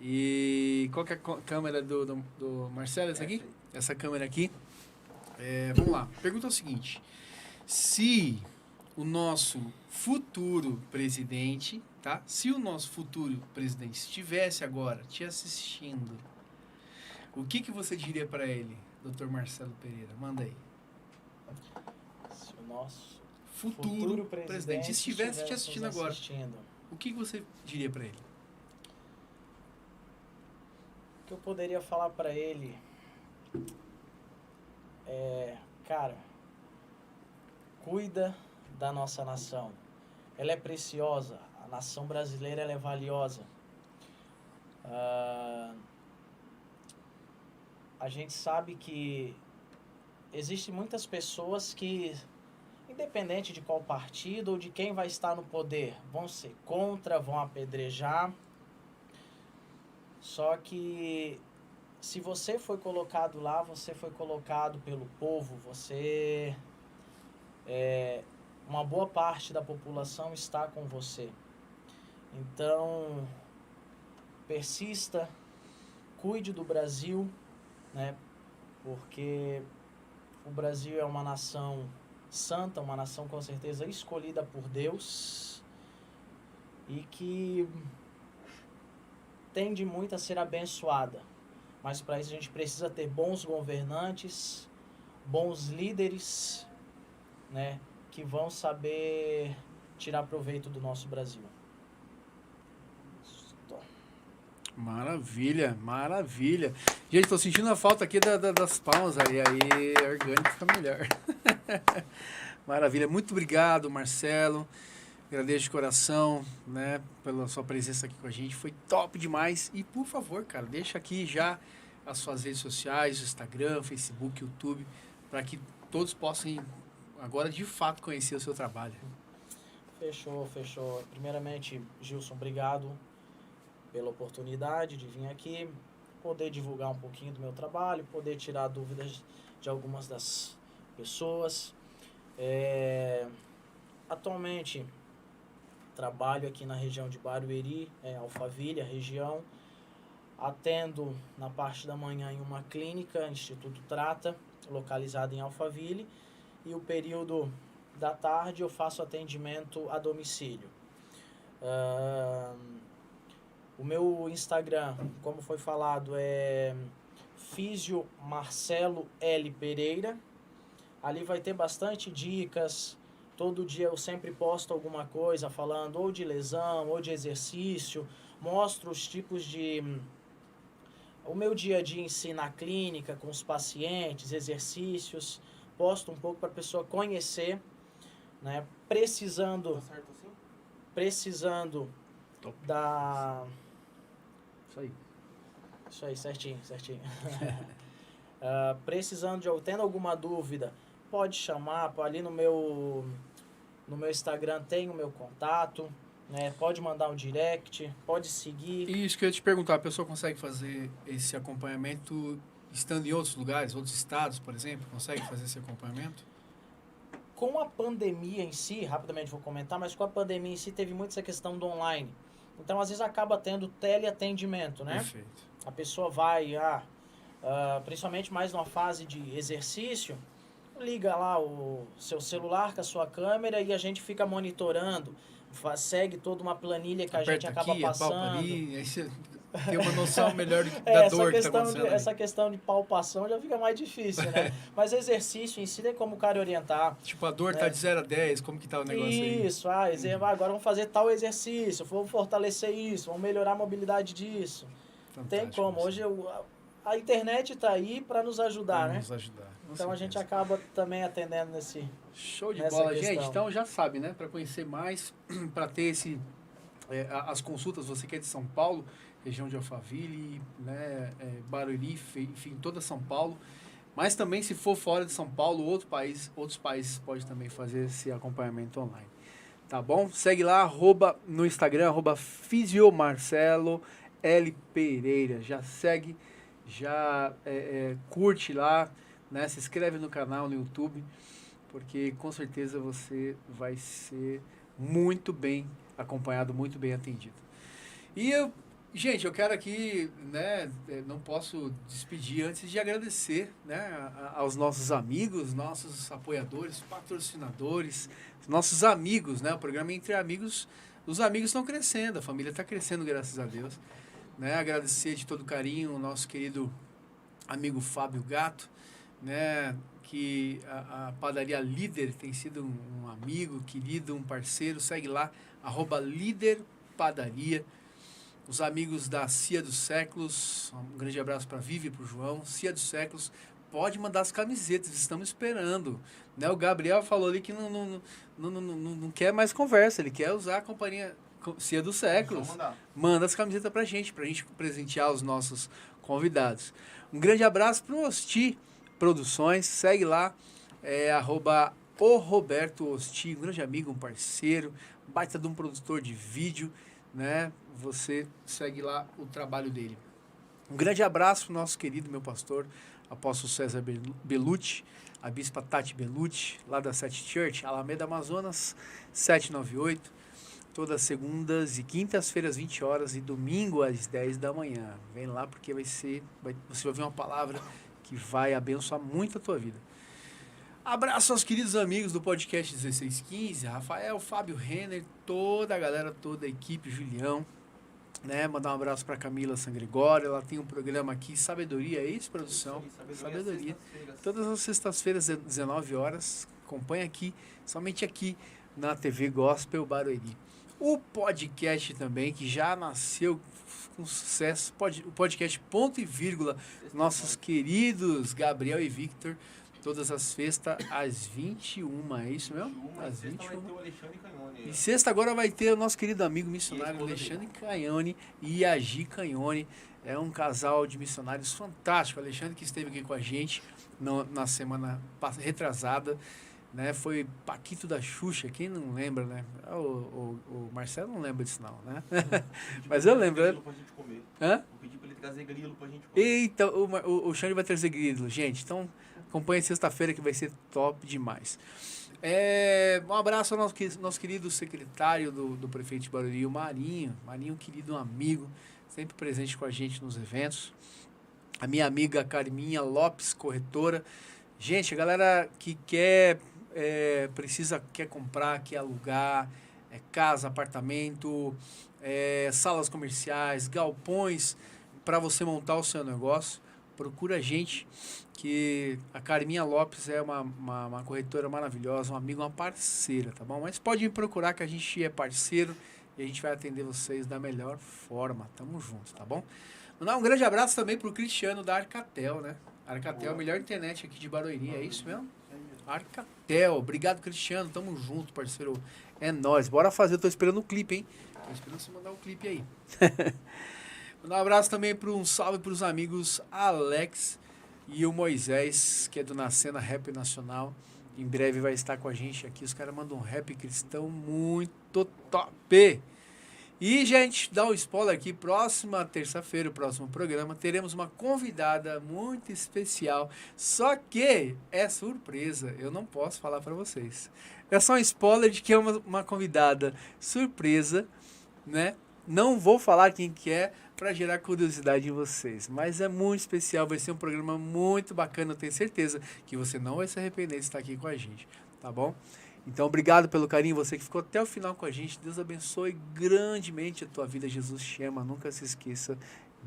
E qual que é a câmera do Marcelo? Essa aqui? Essa câmera aqui. Vamos lá. Pergunta é o seguinte. Se o nosso futuro presidente, tá? Se o nosso futuro presidente estivesse agora te assistindo, o que você diria para ele, Dr. Marcelo Pereira? Manda aí.
Se o nosso
futuro presidente estivesse te assistindo agora, o que você diria para ele?
O que eu poderia falar para ele cara, cuida da nossa nação. Ela é preciosa. A nação brasileira ela é valiosa. A gente sabe que existem muitas pessoas que, independente de qual partido ou de quem vai estar no poder, vão ser contra, vão apedrejar. Só que se você foi colocado lá, você foi colocado pelo povo, uma boa parte da população está com você. Então, persista, cuide do Brasil, né? Porque o Brasil é uma nação santa, uma nação com certeza escolhida por Deus e que tende muito a ser abençoada. Mas para isso a gente precisa ter bons governantes, bons líderes, né, que vão saber tirar proveito do nosso Brasil.
Maravilha, maravilha. Gente, estou sentindo a falta aqui das palmas aí orgânico fica melhor. Maravilha, muito obrigado, Marcelo. Agradeço de coração, né, pela sua presença aqui com a gente. Foi top demais. E, por favor, cara, deixa aqui já as suas redes sociais, Instagram, Facebook, YouTube, para que todos possam agora, de fato, conhecer o seu trabalho.
Fechou. Primeiramente, Gilson, obrigado pela oportunidade de vir aqui, poder divulgar um pouquinho do meu trabalho, poder tirar dúvidas de algumas das pessoas. Atualmente, trabalho aqui na região de Barueri, Alphaville, a região. Atendo na parte da manhã em uma clínica, Instituto Trata, localizada em Alphaville. E o período da tarde eu faço atendimento a domicílio. O meu Instagram, como foi falado, é Físio Marcelo L. Pereira. Ali vai ter bastante dicas. Todo dia eu sempre posto alguma coisa falando ou de lesão ou de exercício. Mostro os tipos de... O meu dia a dia em si na clínica, com os pacientes, exercícios. Posto um pouco para a pessoa conhecer, né? Precisando...
Tá certo assim?
Precisando
Top.
da...
Isso aí,
certinho. Tendo alguma dúvida, pode chamar, ali no meu Instagram tem o meu contato, né? Pode mandar um direct, pode seguir.
Isso que eu ia te perguntar, a pessoa consegue fazer esse acompanhamento estando em outros lugares, outros estados, por exemplo? Consegue fazer esse acompanhamento?
Com a pandemia em si, rapidamente vou comentar, mas com a pandemia em si teve muito essa questão do online. Então, às vezes, acaba tendo teleatendimento, né?
Perfeito.
A pessoa vai, principalmente mais numa fase de exercício, liga lá o seu celular com a sua câmera e a gente fica monitorando, segue toda uma planilha que a gente acaba passando.
Apalpa ali, aí você tem uma noção melhor da dor que está acontecendo.
Essa questão de palpação já fica mais difícil, né? Mas exercício em si tem como o cara orientar.
Tipo, a dor
né?
Tá de 0 a 10, como que tá o negócio aí?
Isso, agora vamos fazer tal exercício, vamos fortalecer isso, vamos melhorar a mobilidade disso.
Fantástico,
Tem como.
assim.
Hoje a internet está aí para nos ajudar,
Pra
né?
nos ajudar. com
Então a gente
certeza.
acaba também atendendo nesse...
Show de
nessa
bola,
questão.
gente. Então já sabe, né? Para conhecer mais, para ter as consultas, você que é de São Paulo, região de Alphaville, né? Barueri, enfim, toda São Paulo. Mas também, se for fora de São Paulo, outros países podem também fazer esse acompanhamento online. Tá bom? Segue lá, no Instagram, @fisiomarcelo L. Pereira. Já segue, já curte lá, né? Se inscreve no canal no YouTube, porque com certeza você vai ser muito bem acompanhado, muito bem atendido. E gente, eu quero aqui, né, não posso despedir antes de agradecer, né, aos nossos amigos, nossos apoiadores, patrocinadores, nossos amigos, né, o programa Entre Amigos, os amigos estão crescendo, a família está crescendo, graças a Deus, né, agradecer de todo carinho o nosso querido amigo Fábio Gato, né, que a padaria Líder tem sido um amigo, querido, um parceiro, segue lá, @líderpadaria. Os amigos da Cia dos Séculos, um grande abraço para a Vivi e para o João. Cia dos Séculos, pode mandar as camisetas, estamos esperando. Né? O Gabriel falou ali que não quer mais conversa, ele quer usar a companhia Cia dos Séculos. Manda as camisetas para a gente presentear os nossos convidados. Um grande abraço para o Osti Produções, segue lá, o Roberto Osti, um grande amigo, um parceiro, baita de um produtor de vídeo, né? Você segue lá o trabalho dele. Um grande abraço pro nosso querido, meu pastor, apóstolo César Belucci, a bispa Tati Belucci, lá da Sete Church, Alameda Amazonas, 798, todas segundas e quintas-feiras, 20 horas, e domingo às 10 da manhã. Vem lá porque você vai ouvir uma palavra que vai abençoar muito a tua vida. Abraço aos queridos amigos do podcast 1615, Rafael, Fábio Renner, toda a galera, toda a equipe, Julião, né? Mandar um abraço para Camila San Gregório, ela tem um programa aqui, Sabedoria, é isso, produção? Sabedoria. Todas as sextas-feiras, 19 horas, acompanha aqui, somente aqui na TV Gospel Barueri. O podcast também, que já nasceu com sucesso, o podcast Ponto e Vírgula, nossos queridos Gabriel e Victor, todas as festas às 21, é isso mesmo? Às 21. E sexta agora vai ter o nosso querido amigo missionário Alexandre Canhone e a Gi Canhone. É um casal de missionários fantástico. O Alexandre que esteve aqui com a gente na semana retrasada, né? Foi Paquito da Xuxa, quem não lembra, né? O Marcelo não lembra disso não, né? Mas eu lembro. Hã?
Vou pedir pra ele trazer grilo pra gente comer.
Eita, o Xande vai trazer grilo, gente. Então, acompanhe sexta-feira que vai ser top demais. Um abraço ao nosso querido secretário do prefeito de Barueri, o Marinho. Marinho, querido amigo, sempre presente com a gente nos eventos. A minha amiga Carminha Lopes, corretora. Gente, a galera que quer comprar, quer alugar, casa, apartamento, salas comerciais, galpões, para você montar o seu negócio, procura a gente, que a Carminha Lopes é uma corretora maravilhosa, um amigo, uma parceira, tá bom? Mas pode me procurar que a gente é parceiro e a gente vai atender vocês da melhor forma. Tamo junto, tá bom? Mandar um grande abraço também pro Cristiano da Arcatel, né? Arcatel é a melhor internet aqui de Barueri, é isso mesmo? Arcatel, obrigado Cristiano, tamo junto, parceiro. É nóis, bora fazer, eu tô esperando o clipe, hein? Tô esperando você mandar um clipe aí. Mandar um abraço também um salve pros amigos Alex e o Moisés, que é do Nascena Rap Nacional. Em breve vai estar com a gente aqui. Os caras mandam um rap cristão muito top. E, gente, dá um spoiler aqui. Próxima terça-feira, o próximo programa, teremos uma convidada muito especial. Só que é surpresa. Eu não posso falar para vocês. É só um spoiler de que é uma convidada surpresa, né? Não vou falar quem que é para gerar curiosidade em vocês, mas é muito especial, vai ser um programa muito bacana, eu tenho certeza que você não vai se arrepender de estar aqui com a gente, tá bom? Então, obrigado pelo carinho, você que ficou até o final com a gente, Deus abençoe grandemente a tua vida, Jesus te ama, nunca se esqueça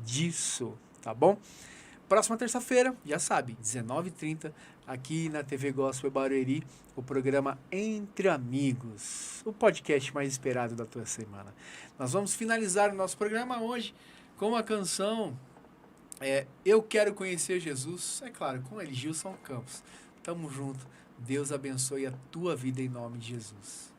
disso, tá bom? Próxima terça-feira, já sabe, 19h30, aqui na TV Gospel Barueri, o programa Entre Amigos, o podcast mais esperado da tua semana. Nós vamos finalizar o nosso programa hoje com uma canção Eu quero conhecer Jesus, é claro, com ele, Gilson Campos. Tamo junto. Deus abençoe a tua vida em nome de Jesus.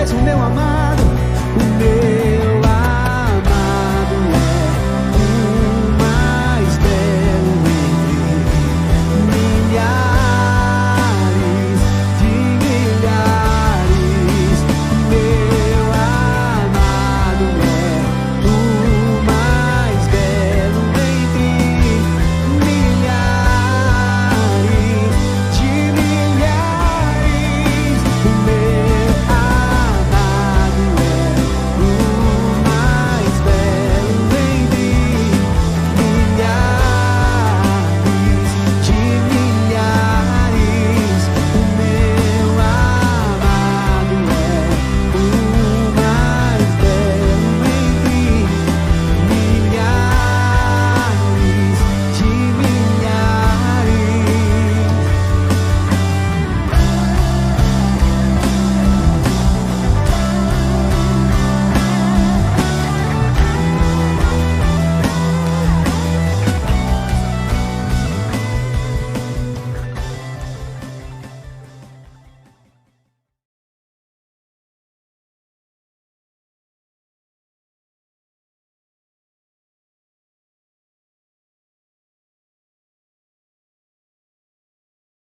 és o meu amado, o meu